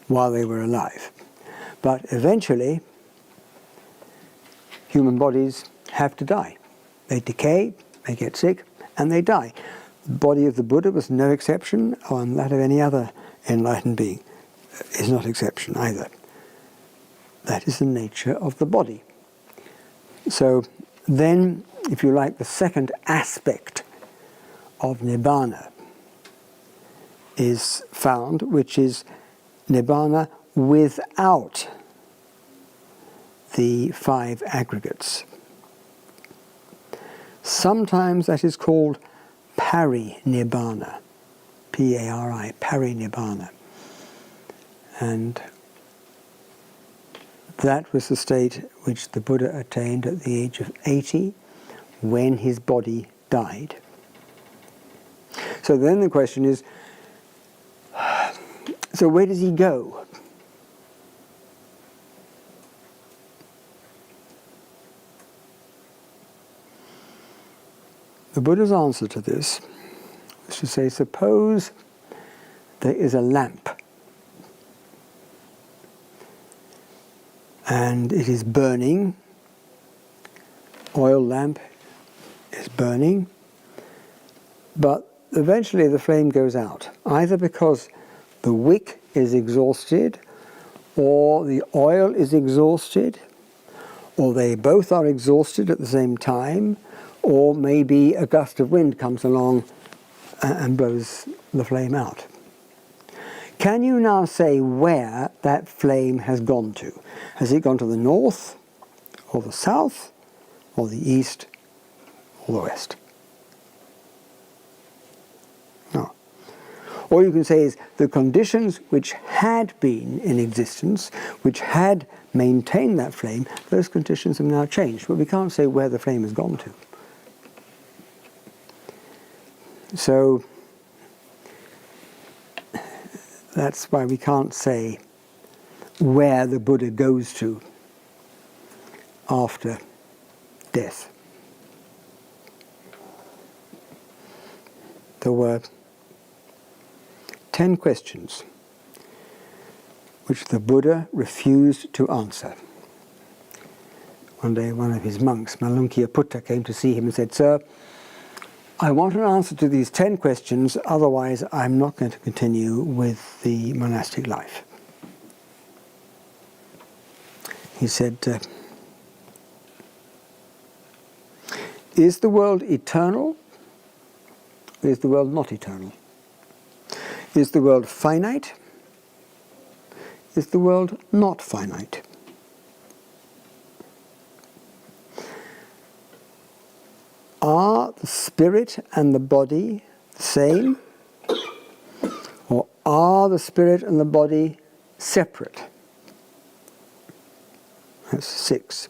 while they were alive. But eventually, human bodies have to die. They decay, they get sick, and they die. The body of the Buddha was no exception, and that of any other enlightened being is not exception either. That is the nature of the body. So then, if you like, the second aspect of Nibbana is found, which is Nibbana without the five aggregates. Sometimes that is called Parinibbana, P-A-R-I, Parinibbana. And that was the state which the Buddha attained at the age of 80 when his body died. So then the question is, so where does he go? The Buddha's answer to this is to say, suppose there is a lamp and it is burning, oil lamp is burning, but eventually the flame goes out, either because the wick is exhausted, or the oil is exhausted, or they both are exhausted at the same time, or maybe a gust of wind comes along and blows the flame out. Can you now say where that flame has gone to? Has it gone to the north, or the south, or the east, or the west? No. All you can say is the conditions which had been in existence, which had maintained that flame, those conditions have now changed. But we can't say where the flame has gone to. So that's why we can't say where the Buddha goes to after death. There were 10 questions which the Buddha refused to answer. One day one of his monks, Malunkyaputta, came to see him and said, "Sir, I want an answer to these 10 questions, otherwise I'm not going to continue with the monastic life." He said, is the world eternal? Or is the world not eternal? Is the world finite? Is the world not finite? Are the spirit and the body the same? Or are the spirit and the body separate? That's 6.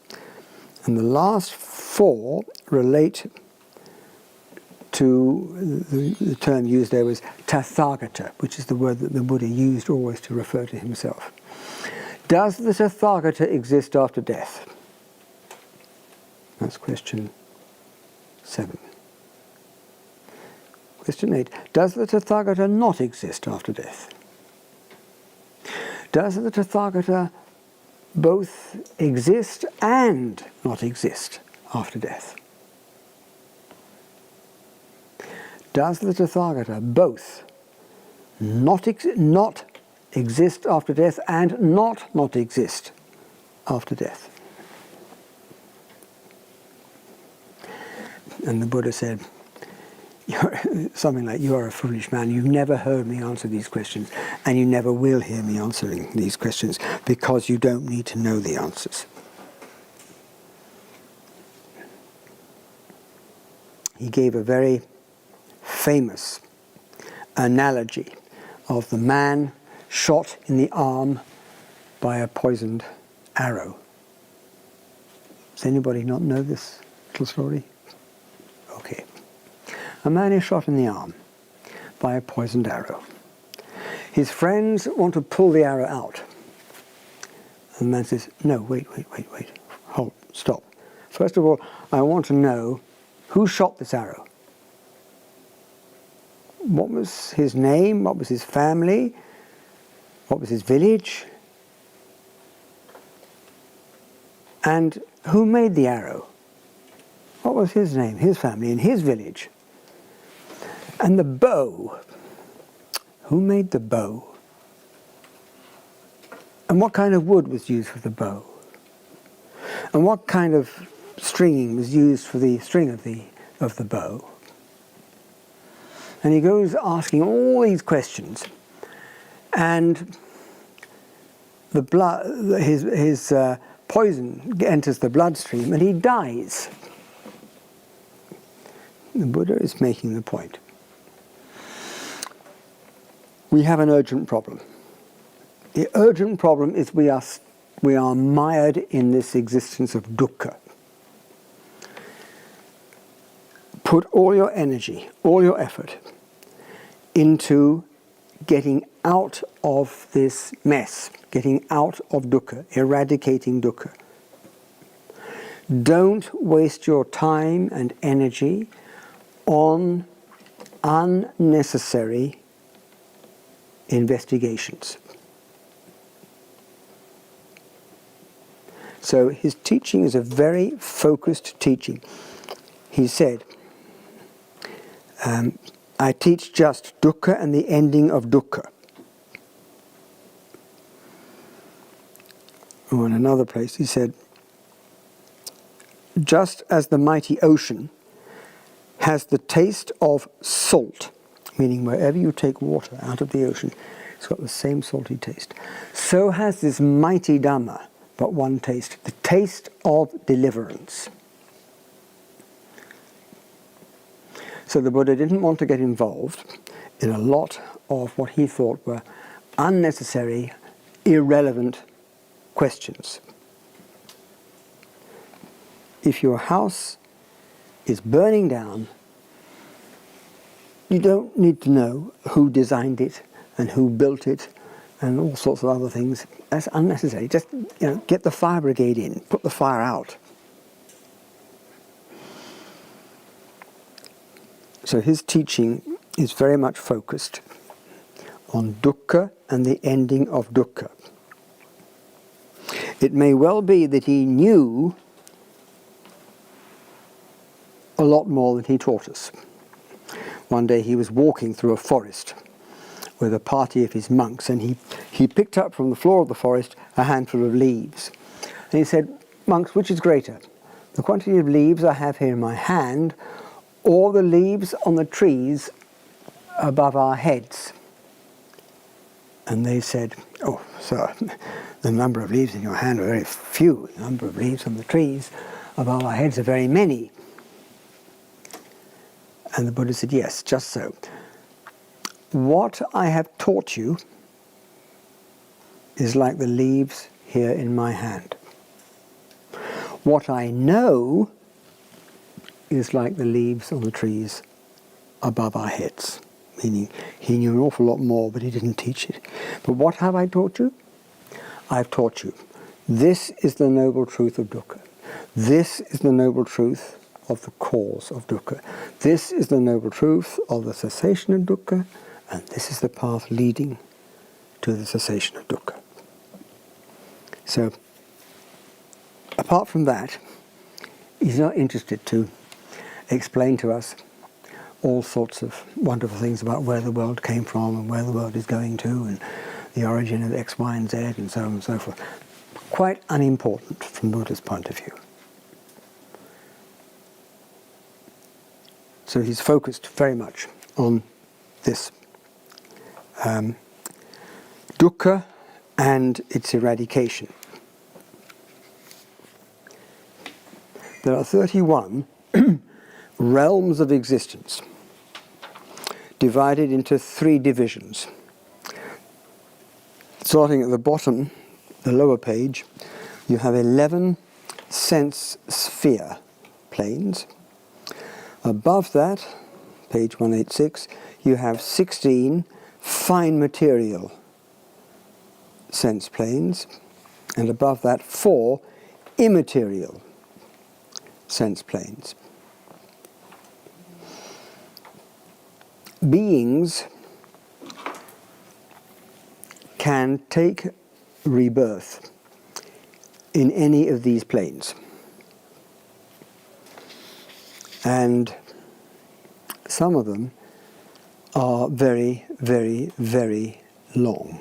And the last 4 relate to the term used there was Tathagata, which is the word that the Buddha used always to refer to himself. Does the Tathagata exist after death? That's question 7. Question 8. Does the Tathagata not exist after death? Does the Tathagata both exist and not exist after death? Does the Tathagata both not exist after death and not exist after death? And the Buddha said, something like, "You are a foolish man. You've never heard me answer these questions, and you never will hear me answering these questions, because you don't need to know the answers." He gave a very famous analogy of the man shot in the arm by a poisoned arrow. Does anybody not know this little story? Okay. A man is shot in the arm by a poisoned arrow. His friends want to pull the arrow out. And the man says, no, wait, hold, stop. First of all, I want to know who shot this arrow. What was his name? What was his family? What was his village? And who made the arrow? What was his name, his family, and his village? And the bow. Who made the bow? And what kind of wood was used for the bow? And what kind of stringing was used for the string of the bow? And he goes asking all these questions, and the blood, his poison enters the bloodstream, and he dies. The Buddha is making the point. We have an urgent problem. The urgent problem is we are mired in this existence of dukkha. Put all your energy, all your effort into getting out of this mess, getting out of dukkha, eradicating dukkha. Don't waste your time and energy on unnecessary investigations. So his teaching is a very focused teaching. He said, I teach just dukkha and the ending of dukkha. Or in another place he said, just as the mighty ocean has the taste of salt, meaning wherever you take water out of the ocean, it's got the same salty taste, so has this mighty Dhamma but one taste, the taste of deliverance. So the Buddha didn't want to get involved in a lot of what he thought were unnecessary, irrelevant questions. If your house is burning down, you don't need to know who designed it and who built it and all sorts of other things. That's unnecessary. Just get the fire brigade in, put the fire out. So his teaching is very much focused on dukkha and the ending of dukkha. It may well be that he knew a lot more than he taught us. One day he was walking through a forest with a party of his monks, and he picked up from the floor of the forest a handful of leaves. And he said, monks, which is greater, the quantity of leaves I have here in my hand, or the leaves on the trees above our heads? And they said, oh, sir, the number of leaves in your hand are very few. The number of leaves on the trees above our heads are very many. And the Buddha said, yes, just so. What I have taught you is like the leaves here in my hand. What I know is like the leaves on the trees above our heads. Meaning, he knew an awful lot more, but he didn't teach it. But what have I taught you? I've taught you. This is the noble truth of dukkha. This is the noble truth of the cause of dukkha. This is the noble truth of the cessation of dukkha, and this is the path leading to the cessation of dukkha. So, apart from that, he's not interested to explain to us all sorts of wonderful things about where the world came from and where the world is going to and the origin of X, Y, and Z and so on and so forth. Quite unimportant from Buddha's point of view. So he's focused very much on this dukkha and its eradication. There are 31 realms of existence, divided into 3 divisions. Starting at the bottom, the lower page, you have 11 sense sphere planes. Above that, page 186, you have 16 fine material sense planes, and above that 4 immaterial sense planes. Beings can take rebirth in any of these planes. And some of them are very, very, very long.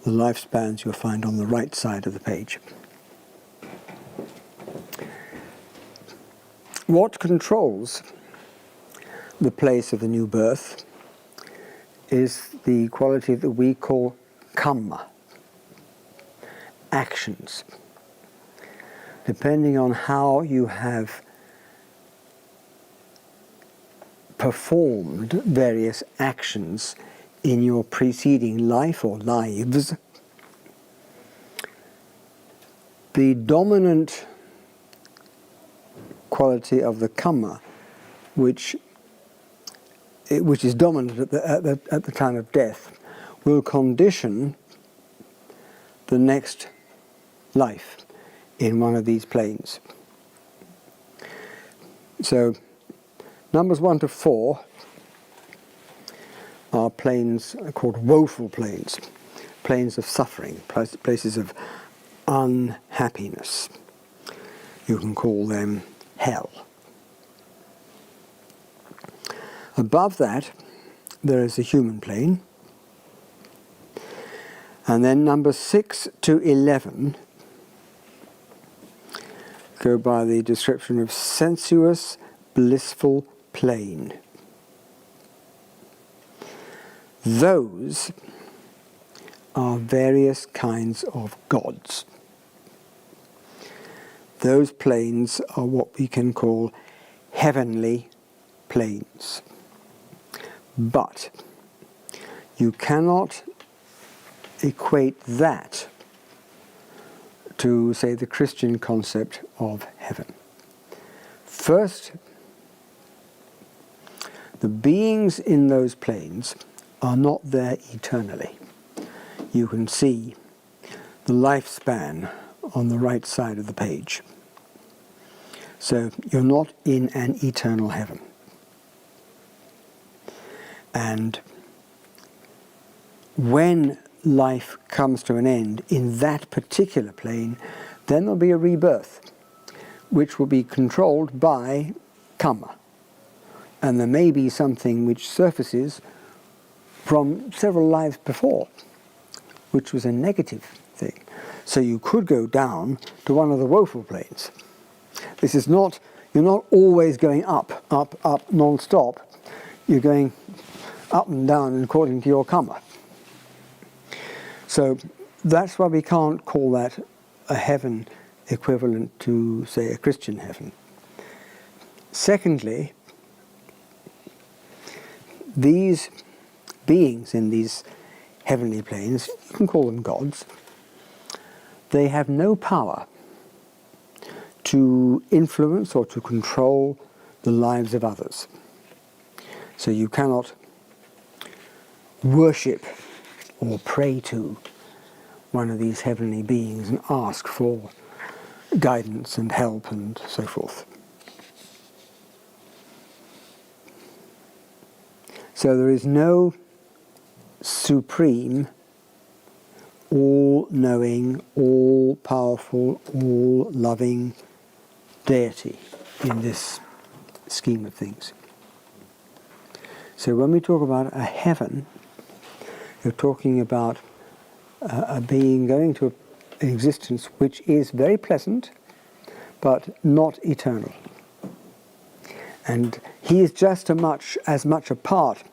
The lifespans you'll find on the right side of the page. What controls the place of the new birth is the quality that we call karma, actions. Depending on how you have performed various actions in your preceding life or lives, the dominant quality of the karma, which is dominant at the time of death, will condition the next life in one of these planes. So numbers 1 to 4 are planes called woeful planes, planes of suffering, places of unhappiness. You can call them hell. Above that, there is a human plane. And then numbers 6 to 11 go by the description of sensuous, blissful plane. Those are various kinds of gods. Those planes are what we can call heavenly planes. But you cannot equate that to, say, the Christian concept of heaven. First, the beings in those planes are not there eternally. You can see the lifespan on the right side of the page. So you're not in an eternal heaven. And when life comes to an end in that particular plane, then there'll be a rebirth, which will be controlled by karma. And there may be something which surfaces from several lives before, which was a negative thing. So you could go down to one of the woeful planes. This is not, you're not always going up, up, up, non-stop. You're going up and down according to your karma. So that's why we can't call that a heaven equivalent to, say, a Christian heaven. Secondly, these beings in these heavenly planes, you can call them gods, they have no power to influence or to control the lives of others. So you cannot worship or pray to one of these heavenly beings and ask for guidance and help and so forth. So there is no supreme, all-knowing, all-powerful, all-loving deity in this scheme of things. So when we talk about a heaven, you're talking about a being going to an existence which is very pleasant, but not eternal. And he is just as much a part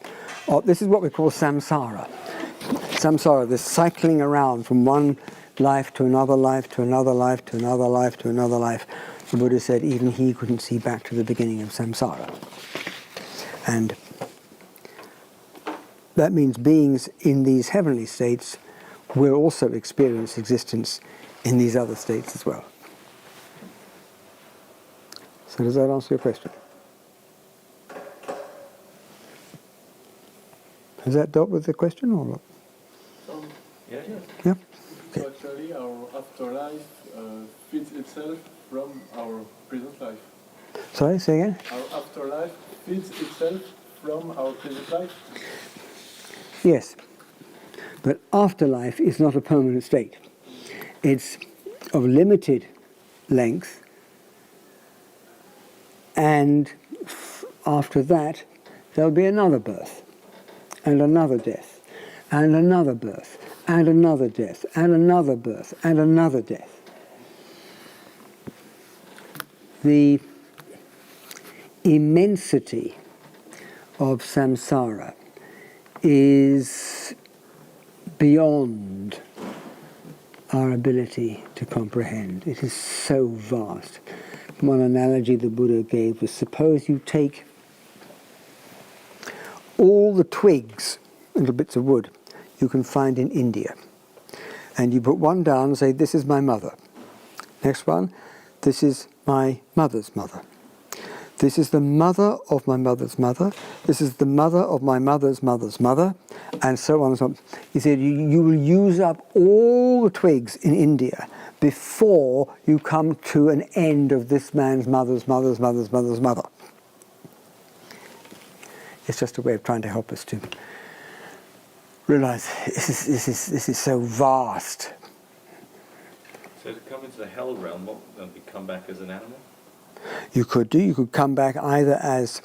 of, this is what we call samsara. Samsara, this cycling around from one life to another life, to another life, to another life, to another life. The Buddha said even he couldn't see back to the beginning of samsara. And that means beings in these heavenly states will also experience existence in these other states as well. So does that answer your question? Has that dealt with the question or not? Yeah. Yeah? So actually our afterlife feeds itself from our present life. Sorry, say again? Our afterlife feeds itself from our present life. Yes. But afterlife is not a permanent state. It's of limited length, and after that there'll be another birth, and another death, and another birth, and another death, and another birth, and another death. The immensity of samsara is beyond our ability to comprehend. It is so vast. One analogy the Buddha gave was, suppose you take all the twigs, little bits of wood, you can find in India, and you put one down and say, this is my mother. Next one, this is my mother's mother. This is the mother of my mother's mother. This is the mother of my mother's mother's mother, and so on and so on. He said, you will use up all the twigs in India before you come to an end of this man's mother's mother's mother's mother's mother. It's just a way of trying to help us to realize this is so vast. So to come into the hell realm, what would we come back as an animal? You could come back either as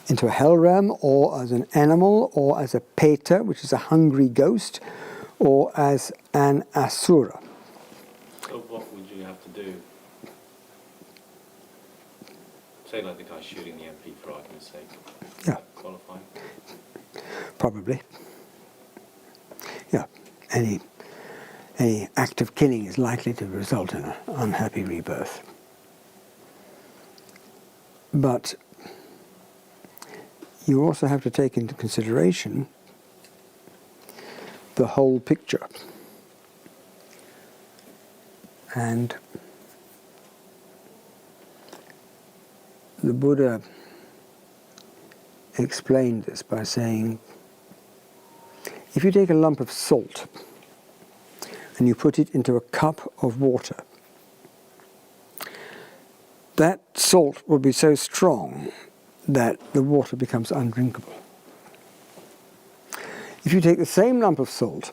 into a hell realm, or as an animal, or as a peta, which is a hungry ghost, or as an asura. So what would you have to do? Say like the guy shooting the MP for argument's sake. Yeah. Qualify? Probably. Yeah. Any act of killing is likely to result in an unhappy rebirth. But you also have to take into consideration the whole picture. And the Buddha explained this by saying, if you take a lump of salt and you put it into a cup of water, that salt will be so strong that the water becomes undrinkable. If you take the same lump of salt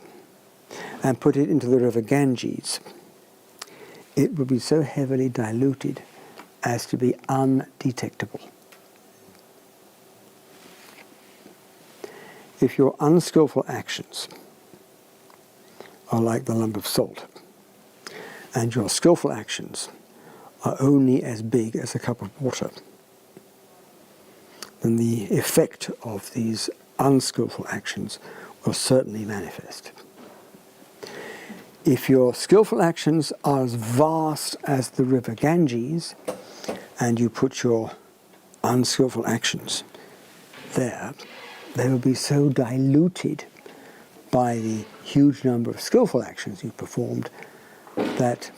and put it into the river Ganges, it will be so heavily diluted as to be undetectable. If your unskillful actions are like the lump of salt, and your skillful actions are only as big as a cup of water, then the effect of these unskillful actions will certainly manifest. If your skillful actions are as vast as the river Ganges, and you put your unskillful actions there, they will be so diluted by the huge number of skillful actions you've performed that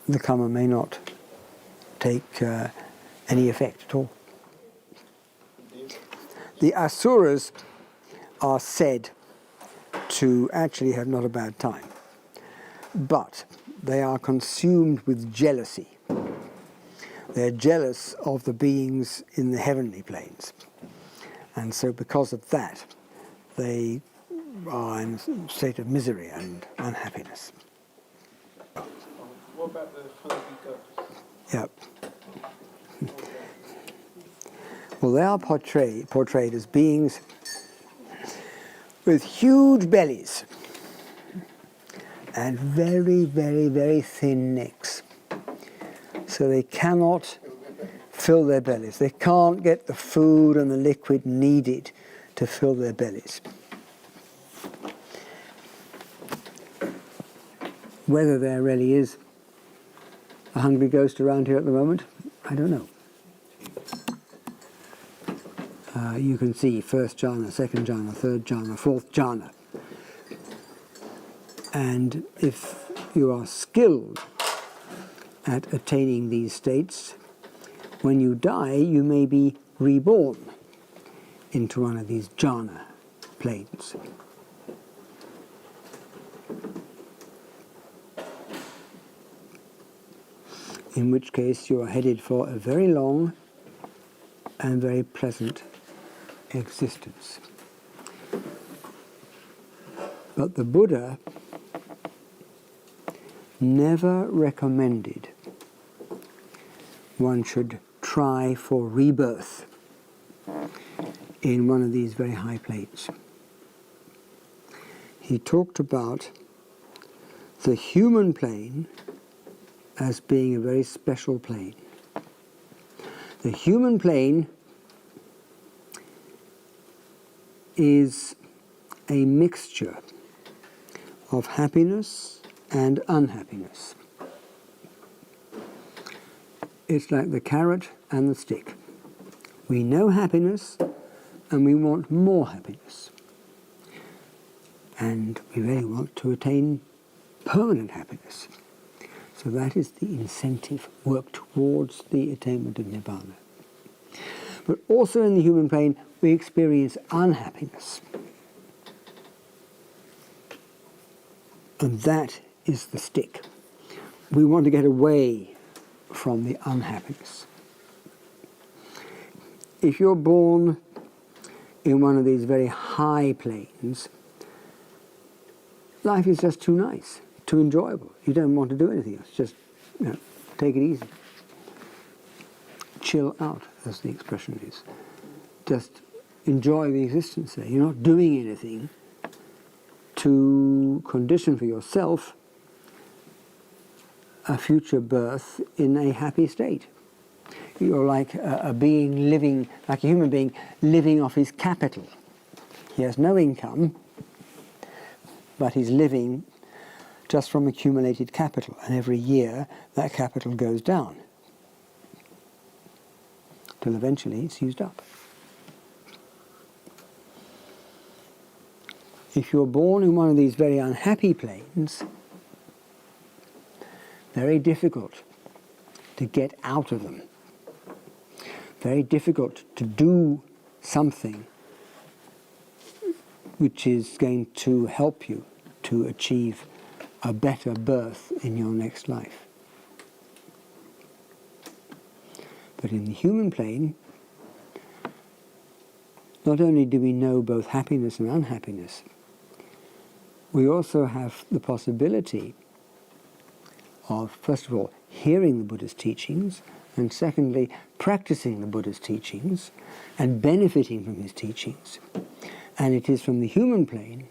the karma may not take any effect at all. The asuras are said to actually have not a bad time, but they are consumed with jealousy. They're jealous of the beings in the heavenly planes, and so because of that they are in a state of misery and unhappiness. What about the hungry ghosts? Yeah. Well, they are portrayed as beings with huge bellies and very, very, very thin necks. So they cannot fill their bellies. They can't get the food and the liquid needed to fill their bellies. Whether there really is a hungry ghost around here at the moment, I don't know. You can see first jhana, second jhana, third jhana, fourth jhana. And if you are skilled at attaining these states, when you die, you may be reborn into one of these jhana planes. In which case you are headed for a very long and very pleasant existence. But the Buddha never recommended one should try for rebirth in one of these very high planes. He talked about the human plane as being a very special plane. The human plane is a mixture of happiness and unhappiness. It's like the carrot and the stick. We know happiness and we want more happiness. And we really want to attain permanent happiness. So that is the incentive, work towards the attainment of Nibbana. But also in the human plane, we experience unhappiness. And that is the stick. We want to get away from the unhappiness. If you're born in one of these very high planes, life is just too nice, too enjoyable. You don't want to do anything else. Just, take it easy. Chill out, as the expression is. Just enjoy the existence there. You're not doing anything to condition for yourself a future birth in a happy state. You're like a being living, like a human being living off his capital. He has no income, but he's living just from accumulated capital, and every year that capital goes down till eventually it's used up. If you're born in one of these very unhappy planes, very difficult to get out of them. Very difficult to do something which is going to help you to achieve a better birth in your next life. But in the human plane, not only do we know both happiness and unhappiness, we also have the possibility of, first of all, hearing the Buddha's teachings, and secondly, practicing the Buddha's teachings and benefiting from his teachings. And it is from the human plane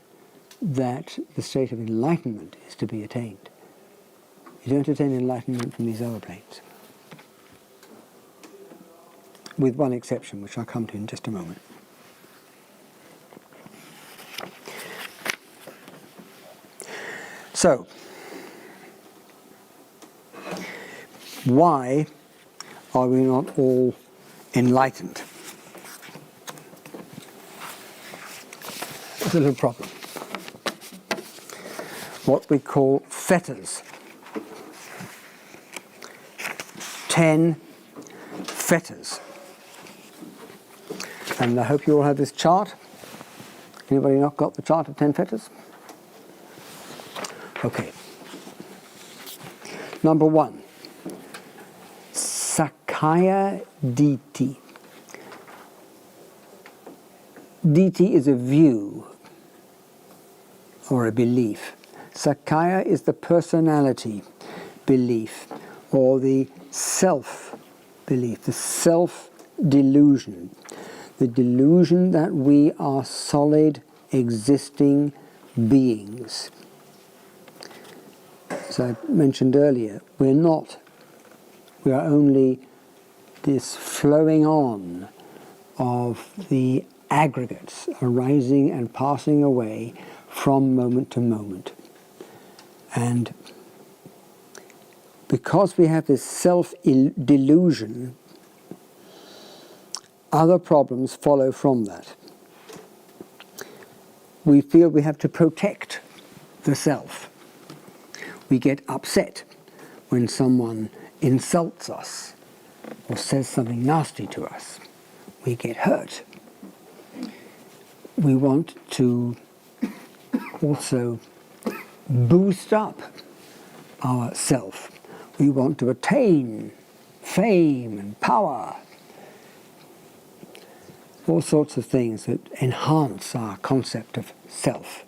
that the state of enlightenment is to be attained. You don't attain enlightenment from these other planes. With one exception, which I'll come to in just a moment. So, why are we not all enlightened? It's a little problem. What we call fetters. 10 fetters. And I hope you all have this chart. Anybody not got the chart of 10 fetters? Okay. Number 1. Sakkaya Ditthi. Ditthi is a view or a belief. Sakkaya is the personality belief or the self-belief, the self-delusion. The delusion that we are solid, existing beings. As I mentioned earlier, we're not. We are only this flowing on of the aggregates arising and passing away from moment to moment. And because we have this self-delusion, other problems follow from that. We feel we have to protect the self. We get upset when someone insults us or says something nasty to us. We get hurt. We want to also boost up our self. We want to attain fame and power. All sorts of things that enhance our concept of self.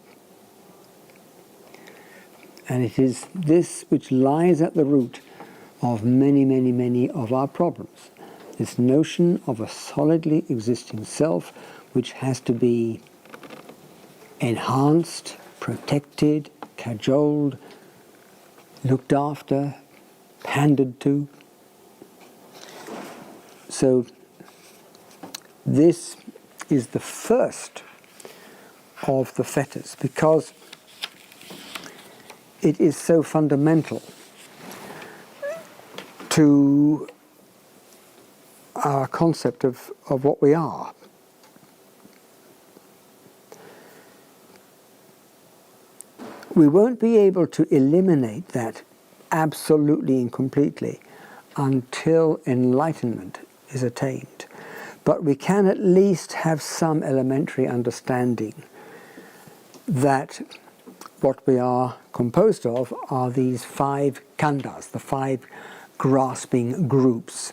And it is this which lies at the root of many, many, many of our problems. This notion of a solidly existing self which has to be enhanced, protected, cajoled, looked after, pandered to. So this is the first of the fetters, because it is so fundamental to our concept of what we are. We won't be able to eliminate that absolutely and completely until enlightenment is attained. But we can at least have some elementary understanding that what we are composed of are these 5 khandhas, the 5 grasping groups,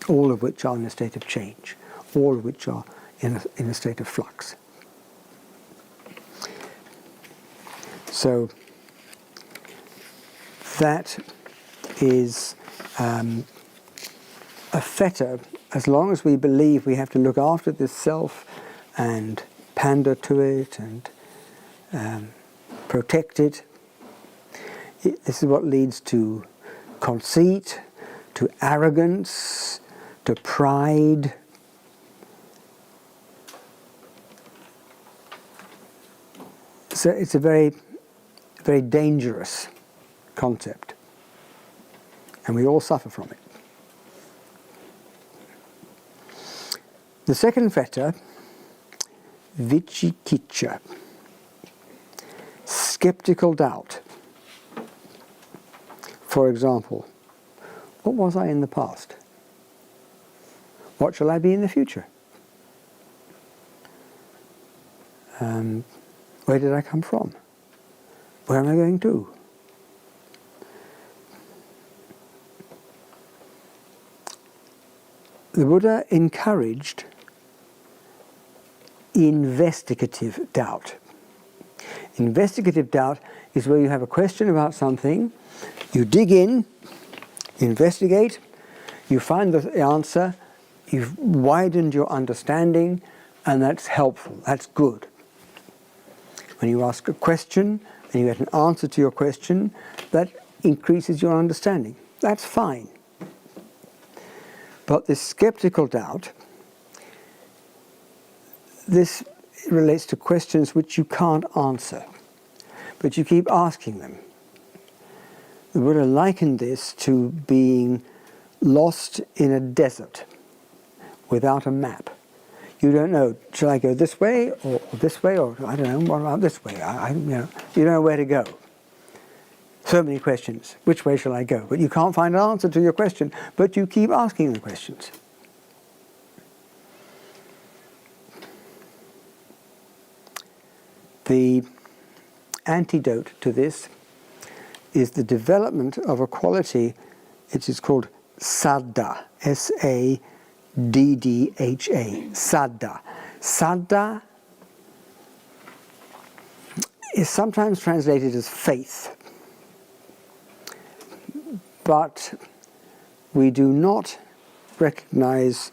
all of which are in a state of change, all of which are in a state of flux. So that is a fetter. As long as we believe we have to look after this self and pander to it and protect it, this is what leads to conceit, to arrogance, to pride. So it's a very, very dangerous concept, and we all suffer from it. The second fetter, vicikiccha, skeptical doubt. For example, what was I in the past? What shall I be in the future? Where did I come from? Where am I going to? The Buddha encouraged investigative doubt. Investigative doubt is where you have a question about something, you dig in, investigate, you find the answer, you've widened your understanding, and that's helpful, that's good. When you ask a question and you get an answer to your question, that increases your understanding. That's fine. But this skeptical doubt, this relates to questions which you can't answer, but you keep asking them. The Buddha likened this to being lost in a desert without a map. You don't know, shall I go this way or this way, or I don't know, what about this way? You don't know where to go. So many questions. Which way shall I go? But you can't find an answer to your question, but you keep asking the questions. The antidote to this is the development of a quality which is called saddha, S-A-D-D-H-A, saddha. Saddha is sometimes translated as faith, but we do not recognize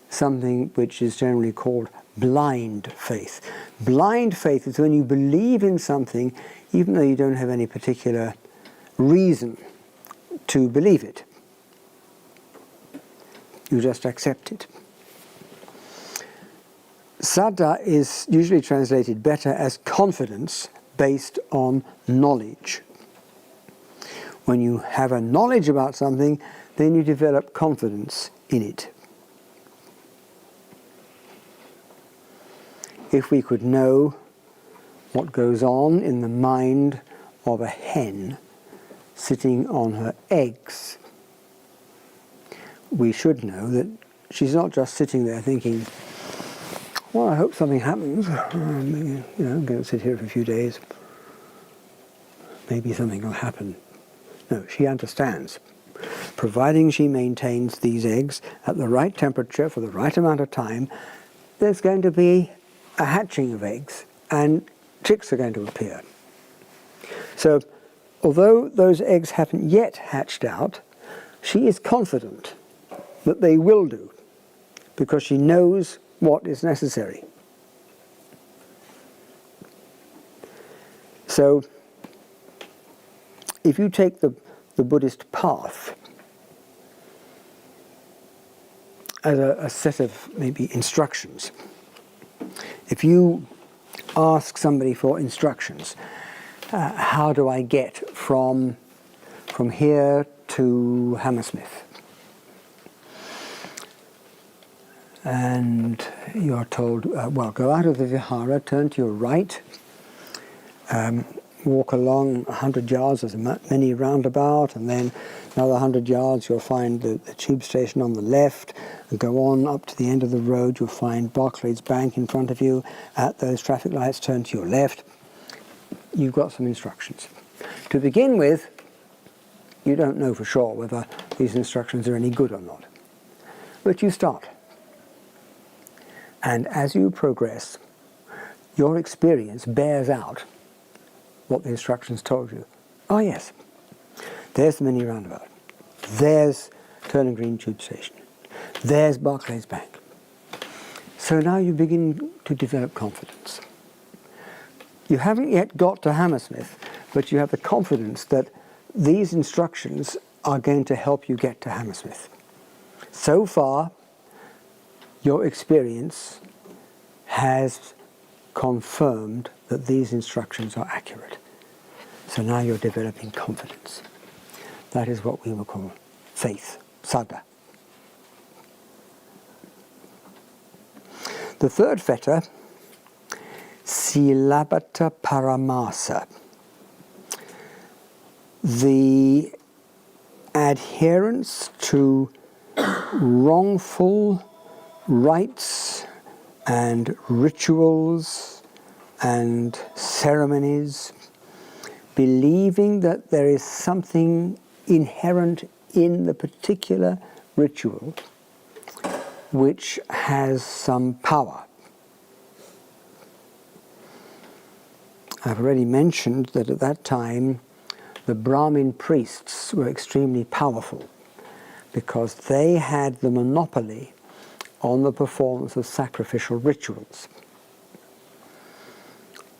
something which is generally called blind faith. Blind faith is when you believe in something even though you don't have any particular reason to believe it. You just accept it. Saddha is usually translated better as confidence based on knowledge. When you have a knowledge about something, then you develop confidence in it. If we could know what goes on in the mind of a hen sitting on her eggs, we should know that she's not just sitting there thinking, well, I hope something happens. I'm going to sit here for a few days. Maybe something will happen. No, she understands. Providing she maintains these eggs at the right temperature for the right amount of time, there's going to be a hatching of eggs and chicks are going to appear. So, although those eggs haven't yet hatched out, she is confident that they will do because she knows what is necessary. So, if you take the Buddhist path as a set of maybe instructions, if you ask somebody for instructions, how do I get from here to Hammersmith? And you're told, well, go out of the vihara, turn to your right, walk along 100 yards, there's a mini roundabout, and then another 100 yards you'll find the tube station on the left, and go on up to the end of the road, you'll find Barclays Bank in front of you. At those traffic lights, turn to your left. You've got some instructions. To begin with, you don't know for sure whether these instructions are any good or not, but you start. And as you progress, your experience bears out what the instructions told you. Oh yes, there's the mini roundabout. There's Turning Green Tube Station. There's Barclays Bank. So now you begin to develop confidence. You haven't yet got to Hammersmith, but you have the confidence that these instructions are going to help you get to Hammersmith. So far, your experience has confirmed that these instructions are accurate. So now you're developing confidence. That is what we will call faith, saddha. The third fetter, silabata paramasa, the adherence to wrongful rites and rituals and ceremonies, believing that there is something inherent in the particular ritual which has some power. I've already mentioned that at that time the Brahmin priests were extremely powerful because they had the monopoly on the performance of sacrificial rituals.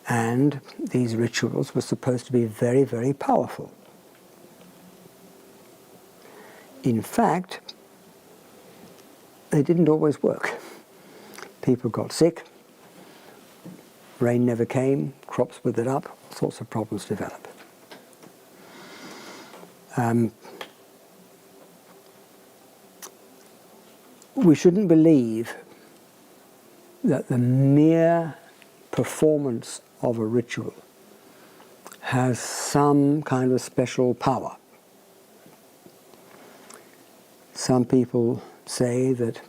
And these rituals were supposed to be very, very powerful. In fact, they didn't always work. People got sick, rain never came, crops withered up, all sorts of problems developed. We shouldn't believe that the mere performance of a ritual has some kind of special power. Some people say that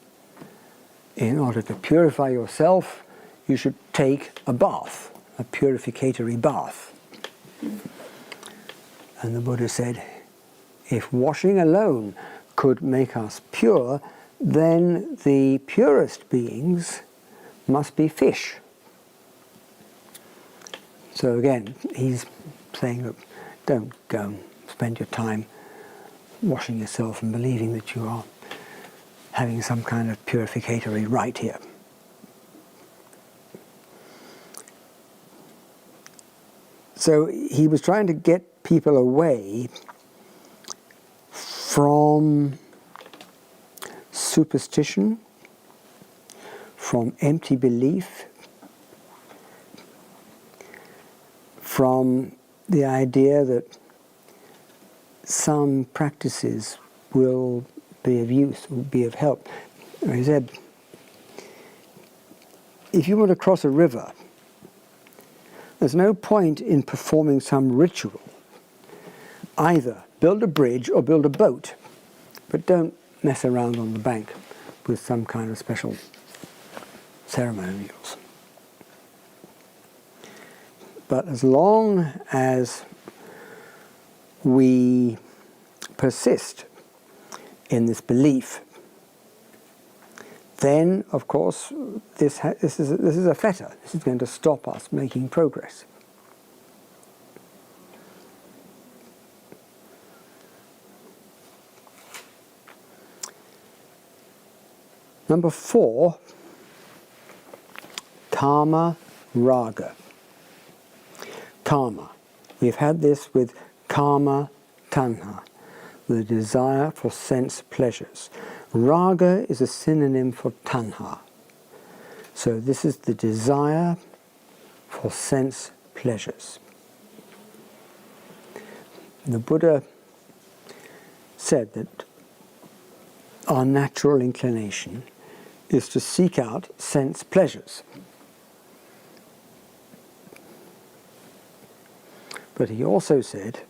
in order to purify yourself, you should take a bath, a purificatory bath. And the Buddha said, if washing alone could make us pure, then the purest beings must be fish. So again, he's saying, look, don't go and spend your time washing yourself and believing that you are having some kind of purificatory rite here. So he was trying to get people away from superstition, from empty belief, from the idea that some practices will be of use, will be of help. He said, if you want to cross a river, there's no point in performing some ritual either build a bridge or build a boat, but don't mess around on the bank with some kind of special ceremonials. But as long as we persist in this belief, then, of course, this is a fetter. This is going to stop us making progress. Number 4, karma raga. Karma. We've had this with karma tanha, the desire for sense pleasures. Raga is a synonym for tanha. So this is the desire for sense pleasures. The Buddha said that our natural inclination is to seek out sense pleasures. But he also said,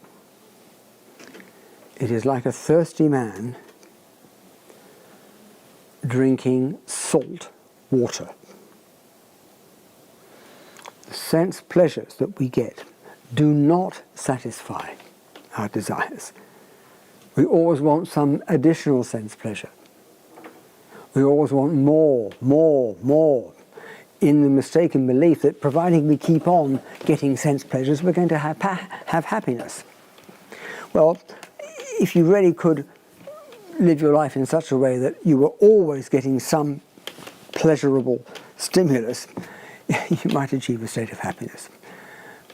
it is like a thirsty man drinking salt water. The sense pleasures that we get do not satisfy our desires. We always want some additional sense pleasure. We always want more, more, more, in the mistaken belief that providing we keep on getting sense pleasures, we're going to have happiness. Well, if you really could live your life in such a way that you were always getting some pleasurable stimulus, you might achieve a state of happiness,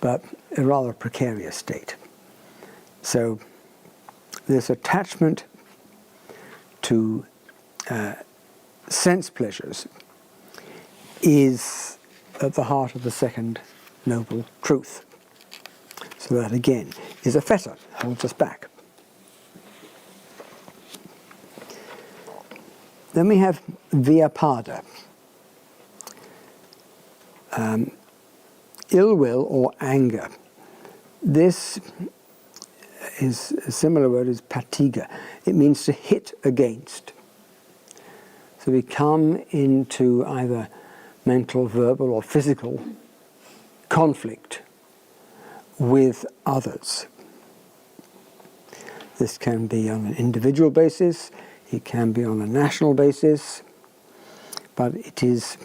but a rather precarious state. So this attachment to sense pleasures is at the heart of the second noble truth. So that again is a fetter, holds us back. Then we have vyapada, ill will or anger. This is a similar word as patiga. It means to hit against. So we come into either mental, verbal, or physical conflict with others. This can be on an individual basis, it can be on a national basis, but it is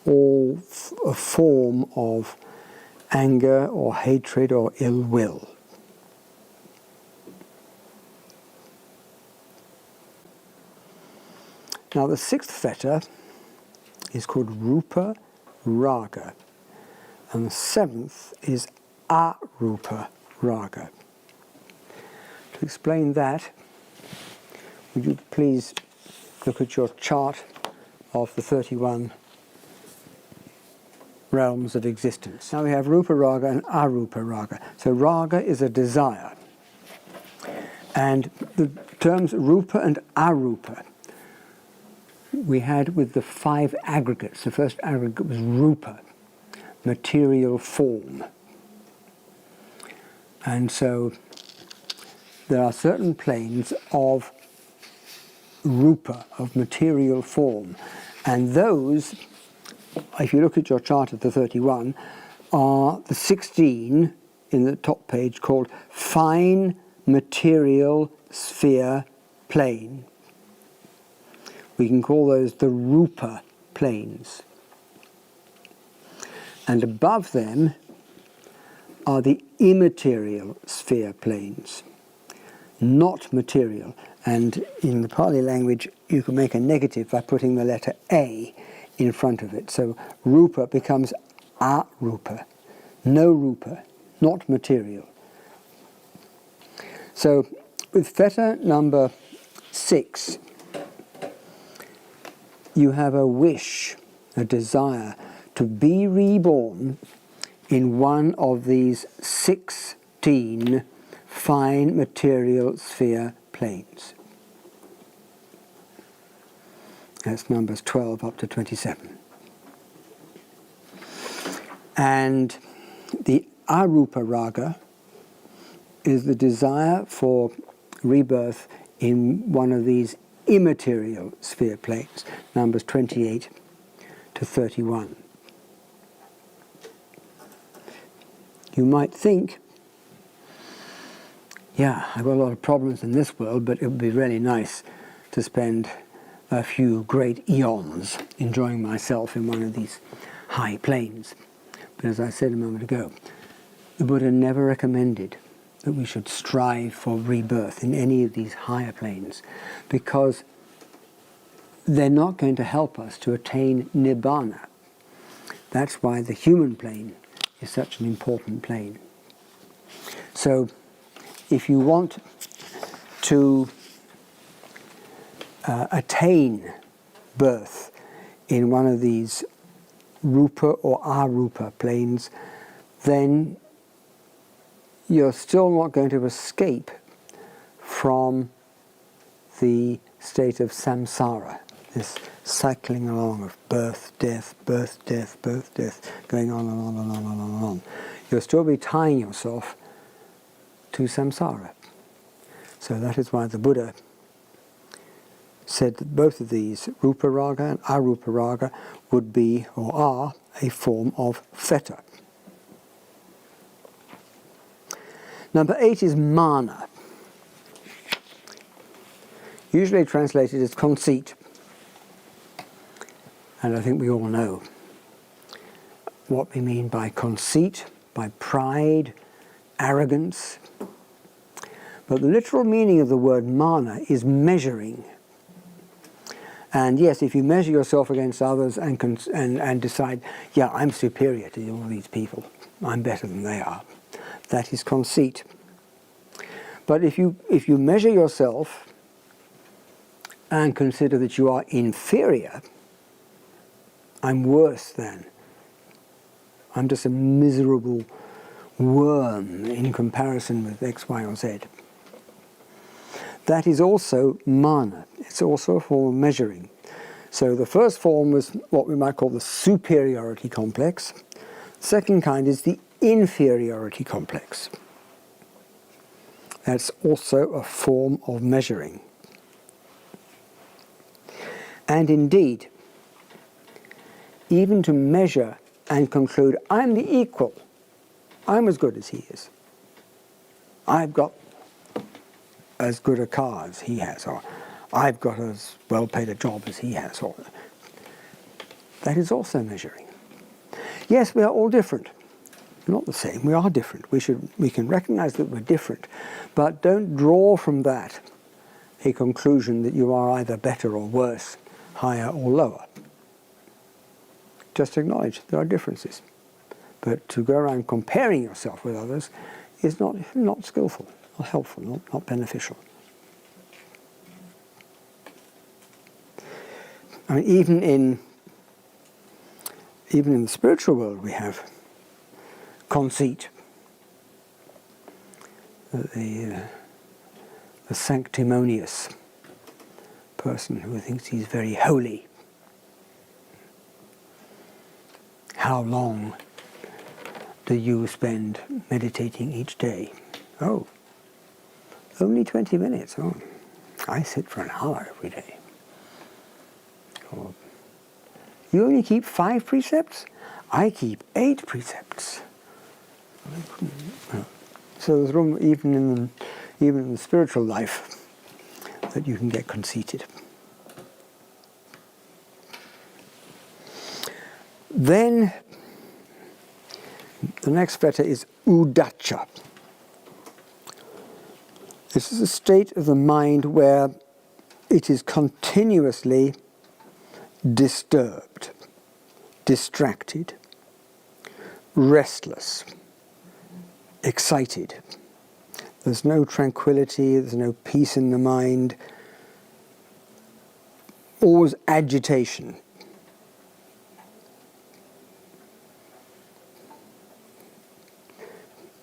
all a form of anger or hatred or ill will. Now the sixth fetter is called rupa raga, and the seventh is arupa raga. To explain that, would you please look at your chart of the 31 realms of existence. Now we have rupa raga and arupa raga. So raga is a desire, and the terms rupa and arupa we had with the 5 aggregates. The first aggregate was rupa, material form. And so there are certain planes of rupa, of material form. And those, if you look at your chart of the 31, are the 16 in the top page called fine material sphere plane. We can call those the rupa planes. And above them are the immaterial sphere planes, not material. And in the Pali language, you can make a negative by putting the letter A in front of it. So rupa becomes arupa, no rupa, not material. So with fetter number 6, you have a wish, a desire to be reborn in one of these 16 fine material sphere planes. That's numbers 12 up to 27. And the arupa raga is the desire for rebirth in one of these immaterial sphere planes, numbers 28 to 31. You might think, yeah, I've got a lot of problems in this world, but it would be really nice to spend a few great eons enjoying myself in one of these high planes. But as I said a moment ago, the Buddha never recommended that we should strive for rebirth in any of these higher planes, because they're not going to help us to attain nibbana. That's why the human plane is such an important plane. So if you want to attain birth in one of these rupa or arupa planes, then you're still not going to escape from the state of samsara, this cycling along of birth, death, birth, death, birth, death, going on and on and on and on and on. You'll still be tying yourself to samsara. So that is why the Buddha said that both of these, rupa raga and arupa raga, would be, or are, a form of fetter. Number 8 is mana, usually translated as conceit. And I think we all know what we mean by conceit, by pride, arrogance. But the literal meaning of the word mana is measuring. And yes, if you measure yourself against others and decide, yeah, I'm superior to all these people, I'm better than they are, that is conceit. But if you measure yourself and consider that you are inferior, I'm worse than, I'm just a miserable worm in comparison with X, Y, or Z. That is also mana. It's also a form of measuring. So the first form was what we might call the superiority complex. The second kind is the inferiority complex. That's also a form of measuring. And indeed, even to measure and conclude, I'm the equal, I'm as good as he is, I've got as good a car as he has, or I've got as well paid a job as he has, or that is also measuring. Yes, we are all different. We're not the same, we are different. We can recognize that we're different, but don't draw from that a conclusion that you are either better or worse, higher or lower. Just acknowledge there are differences. But to go around comparing yourself with others is not skillful, not helpful, not beneficial. I mean, even in the spiritual world we have conceit. The sanctimonious person who thinks he's very holy. How long do you spend meditating each day? Oh, only 20 minutes. Oh, I sit for an hour every day. Or, you only keep 5 precepts? I keep 8 precepts. So there's room even in the spiritual life that you can get conceited. Then the next fetter is udacha. This is a state of the mind where it is continuously disturbed, distracted, restless, excited. There's no tranquility, there's no peace in the mind, always agitation.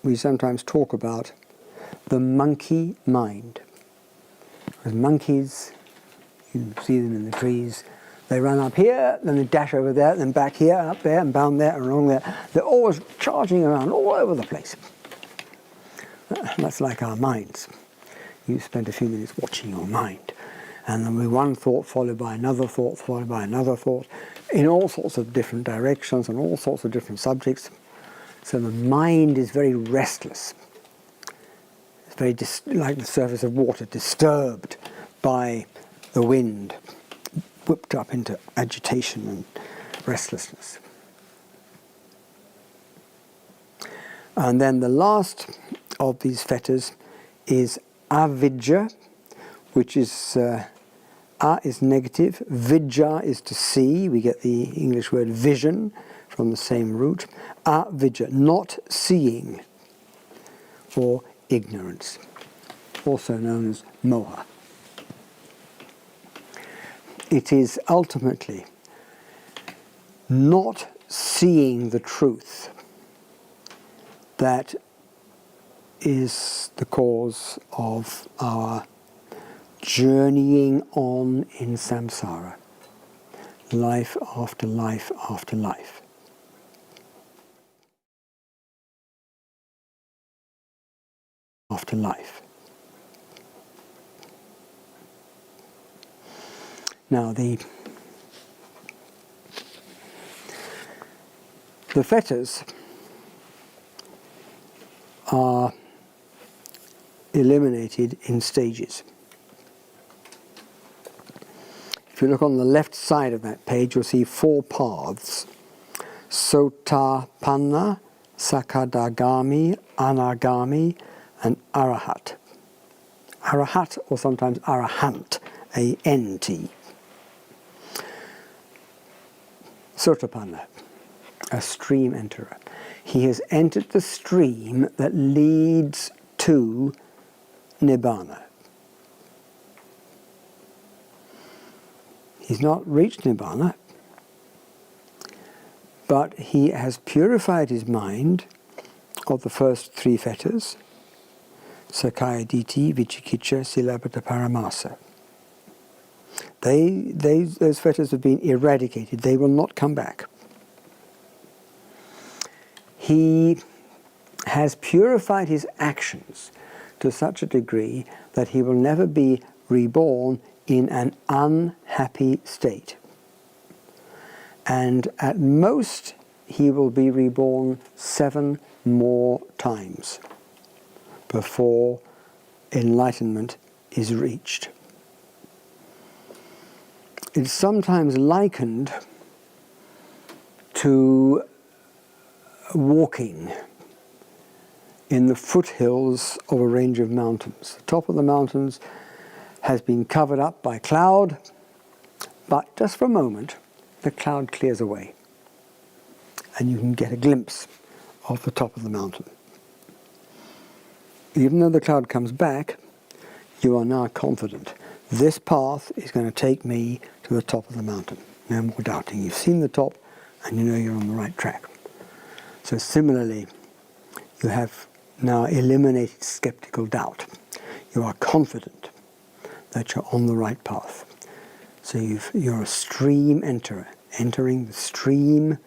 We sometimes talk about the monkey mind. As monkeys, you see them in the trees, they run up here, then they dash over there, then back here, up there, and down there, and along there. They're always charging around all over the place. That's like our minds. You spend a few minutes watching your mind, and then with one thought followed by another thought, followed by another thought, in all sorts of different directions and all sorts of different subjects. So the mind is very restless. It's very like the surface of water, disturbed by the wind, whipped up into agitation and restlessness. And then the last of these fetters is avidya, which is a is negative, vidya is to see. We get the English word vision from the same root. Avidya, not seeing, or ignorance, also known as moha. It is ultimately not seeing the truth that is the cause of our journeying on in samsara, life after life after life. After life. Now the fetters are eliminated in stages. If you look on the left side of that page, you'll see 4 paths: Sotapanna, Sakadagami, Anagami, and Arahat. Arahat, or sometimes Arahant, A-N-T. Sotapanna, a stream enterer. He has entered the stream that leads to Nibbana. He's not reached Nibbana, but he has purified his mind of the first 3 fetters, Sakaya Ditti, Vicikicca, Silabbata Paramasa. Those fetters have been eradicated. They will not come back. He has purified his actions to such a degree that he will never be reborn in an unhappy state. And at most, he will be reborn 7 more times before enlightenment is reached. It's sometimes likened to walking in the foothills of a range of mountains. The top of the mountains has been covered up by cloud, but just for a moment, the cloud clears away, and you can get a glimpse of the top of the mountain. Even though the cloud comes back, you are now confident. This path is going to take me to the top of the mountain. No more doubting. You've seen the top, and you know you're on the right track. So similarly, you have now eliminated skeptical doubt. You are confident that you're on the right path. So you're a stream enterer, entering the stream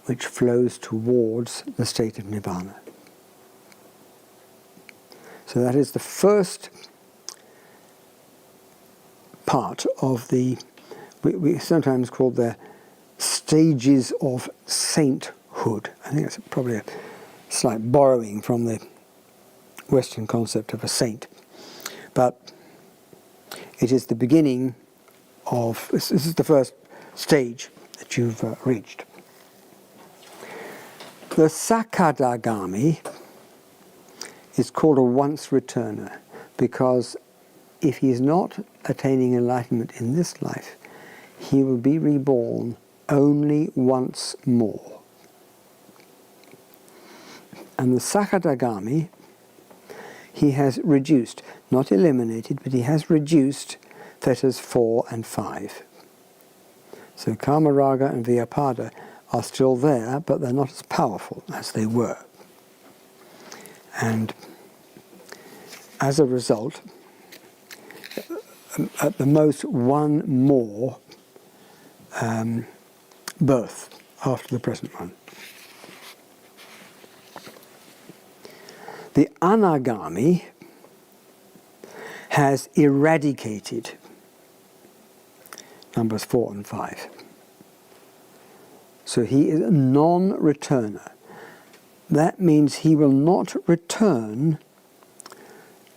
which flows towards the state of Nibbana. So that is the first part of the, we sometimes call the stages of sainthood. I think that's probably a slight borrowing from the Western concept of a saint. But it is the beginning of, this is the first stage that you've reached. The Sakadagami is called a once returner because if he is not attaining enlightenment in this life, he will be reborn only once more. And the Sakadagami, he has reduced, not eliminated, but he has reduced fetters 4 and 5. So Kamaraga and Vyapada are still there, but they're not as powerful as they were. And as a result, at the most 1 more birth after the present one. The anagami has eradicated numbers 4 and 5. So he is a non-returner. That means he will not return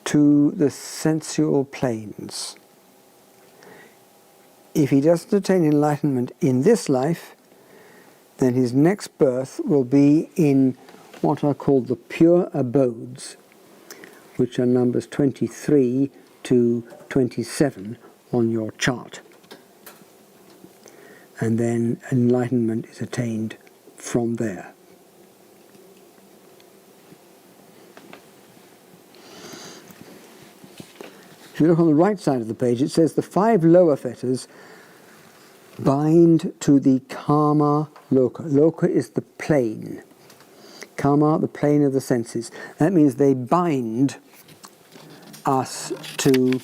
to the sensual planes. If he doesn't attain enlightenment in this life, then his next birth will be in what are called the pure abodes, which are numbers 23 to 27 on your chart. And then enlightenment is attained from there. If you look on the right side of the page, it says the 5 lower fetters bind to the karma loka. Loka is the plane. Karma, the plane of the senses. That means they bind us to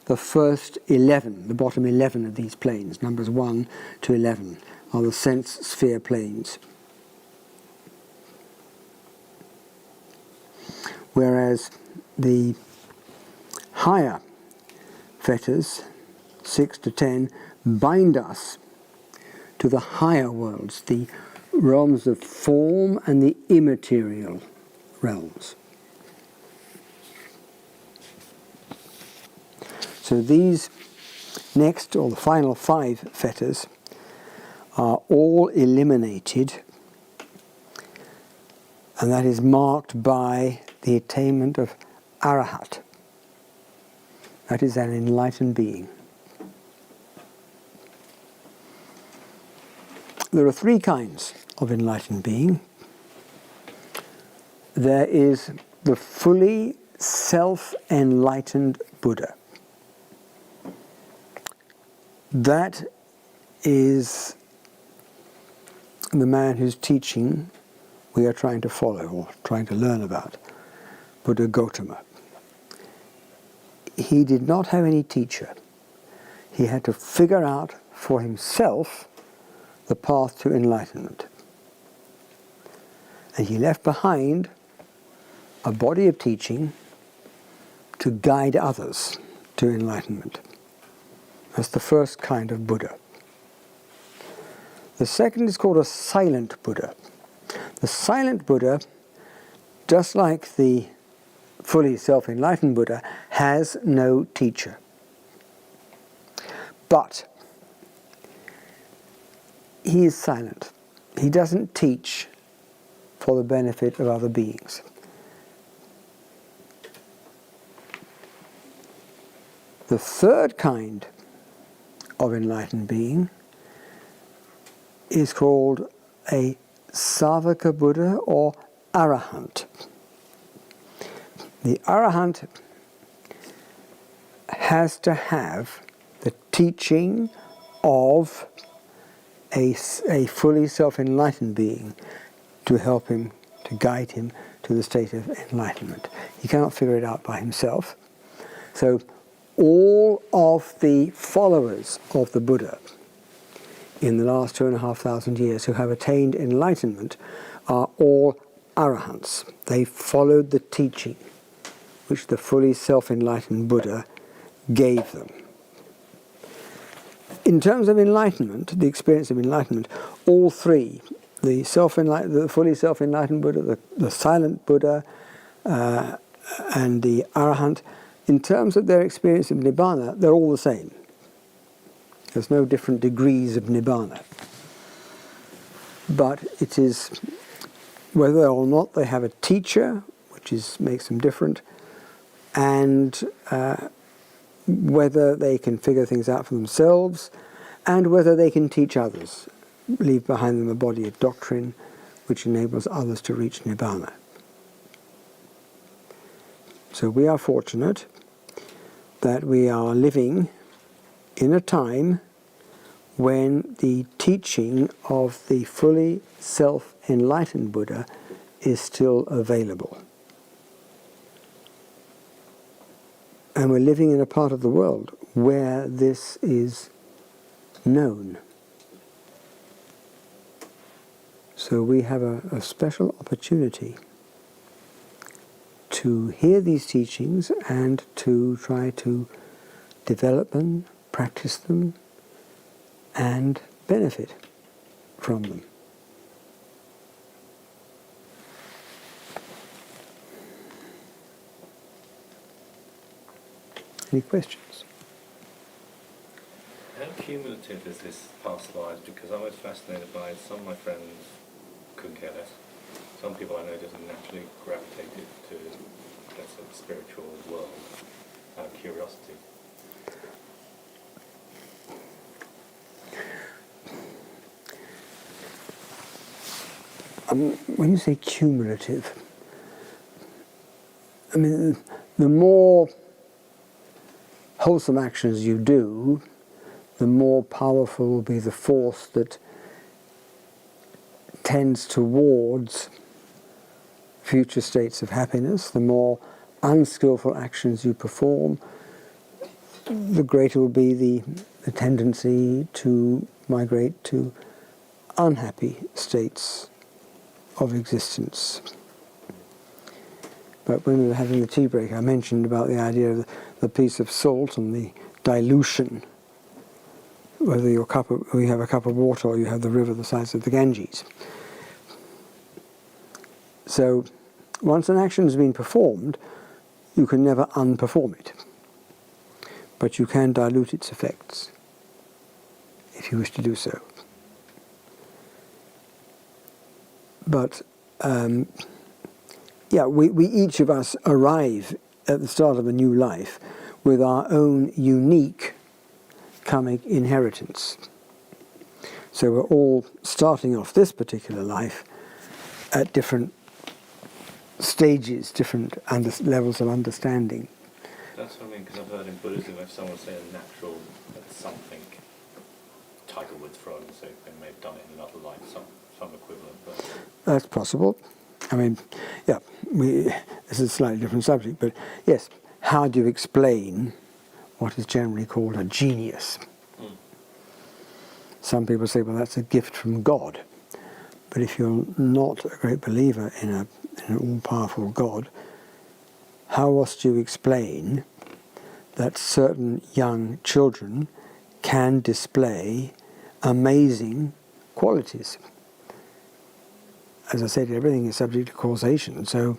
the first 11, the bottom 11 of these planes. Numbers 1 to 11 are the sense sphere planes. Whereas the higher fetters, 6 to 10, bind us to the higher worlds, the realms of form and the immaterial realms. So these next, or the final 5 fetters, are all eliminated, and that is marked by the attainment of arahat. That is an enlightened being. There are 3 kinds of enlightened being. There is the fully self-enlightened Buddha. That is the man whose teaching we are trying to follow or trying to learn about, Buddha Gautama. He did not have any teacher. He had to figure out for himself the path to enlightenment. And he left behind a body of teaching to guide others to enlightenment. That's the first kind of Buddha. The second is called a silent Buddha. The silent Buddha, just like the fully self-enlightened Buddha, has no teacher. But he is silent. He doesn't teach for the benefit of other beings. The third kind of enlightened being is called a Savaka Buddha or Arahant. The Arahant has to have the teaching of a fully self-enlightened being to help him, to guide him to the state of enlightenment. He cannot figure it out by himself. So all of the followers of the Buddha in the last 2,500 years who have attained enlightenment are all arahants. They followed the teaching which the fully self-enlightened Buddha gave them. In terms of enlightenment, the experience of enlightenment, all 3, the fully self-enlightened Buddha, the silent Buddha, and the Arahant, in terms of their experience of Nibbana, they're all the same. There's no different degrees of Nibbana. But it is whether or not they have a teacher, which makes them different, and whether they can figure things out for themselves, and whether they can teach others, leave behind them a body of doctrine which enables others to reach Nibbana. So we are fortunate that we are living in a time when the teaching of the fully self-enlightened Buddha is still available. And we're living in a part of the world where this is known. So we have a special opportunity to hear these teachings and to try to develop them, practice them, and benefit from them. Any questions? How cumulative is this past lives? Because I was fascinated by some of my friends couldn't care less. Some people I know just naturally gravitated to, let's say, the spiritual world out of curiosity. When you say cumulative, I mean, the more wholesome actions you do, the more powerful will be the force that tends towards future states of happiness. The more unskillful actions you perform, the greater will be the tendency to migrate to unhappy states of existence. But when we were having the tea break, I mentioned about the idea of the piece of salt and the dilution, whether you have a cup of water or you have the river the size of the Ganges. So once an action has been performed, you can never unperform it. But you can dilute its effects if you wish to do so. But we each of us arrive at the start of a new life with our own unique karmic inheritance. So we're all starting off this particular life at different stages, different levels of understanding. That's what I mean, because I've heard in Buddhism, if someone says natural something, Tiger Woods for argument's sake, they may have done it in another life, some equivalent. But That's possible. I mean, this is a slightly different subject, but yes, how do you explain what is generally called a genius? Some people say, well, that's a gift from God. But if you're not a great believer in an all-powerful God, how else do you explain that certain young children can display amazing qualities? As I said, everything is subject to causation, so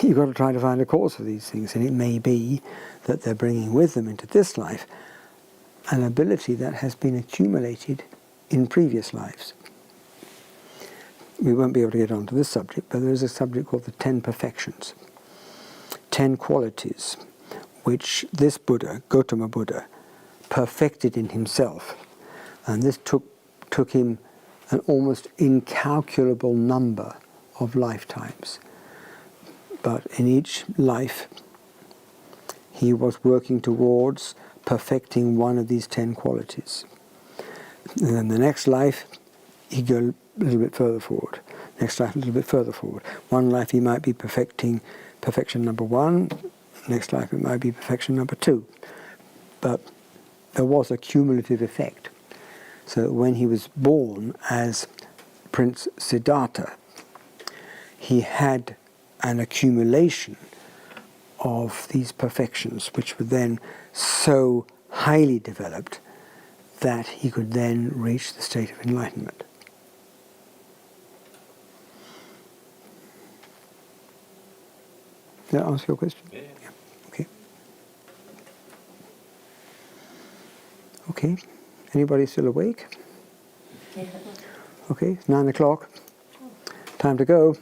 you've got to try to find a cause for these things, and it may be that they're bringing with them into this life an ability that has been accumulated in previous lives. We won't be able to get onto this subject, but there is a subject called the 10 perfections, 10 qualities which this Buddha, Gautama Buddha, perfected in himself, and this took him an almost incalculable number of lifetimes. But in each life, he was working towards perfecting one of these 10 qualities. And then the next life, he'd go a little bit further forward. Next life, a little bit further forward. One life he might be perfecting perfection number 1. Next life it might be perfection number 2. But there was a cumulative effect. So when he was born as Prince Siddhartha, he had an accumulation of these perfections, which were then so highly developed that he could then reach the state of enlightenment. Did that answer your question? yeah. Okay. Okay. Anybody still awake? Okay, it's 9 o'clock. Time to go.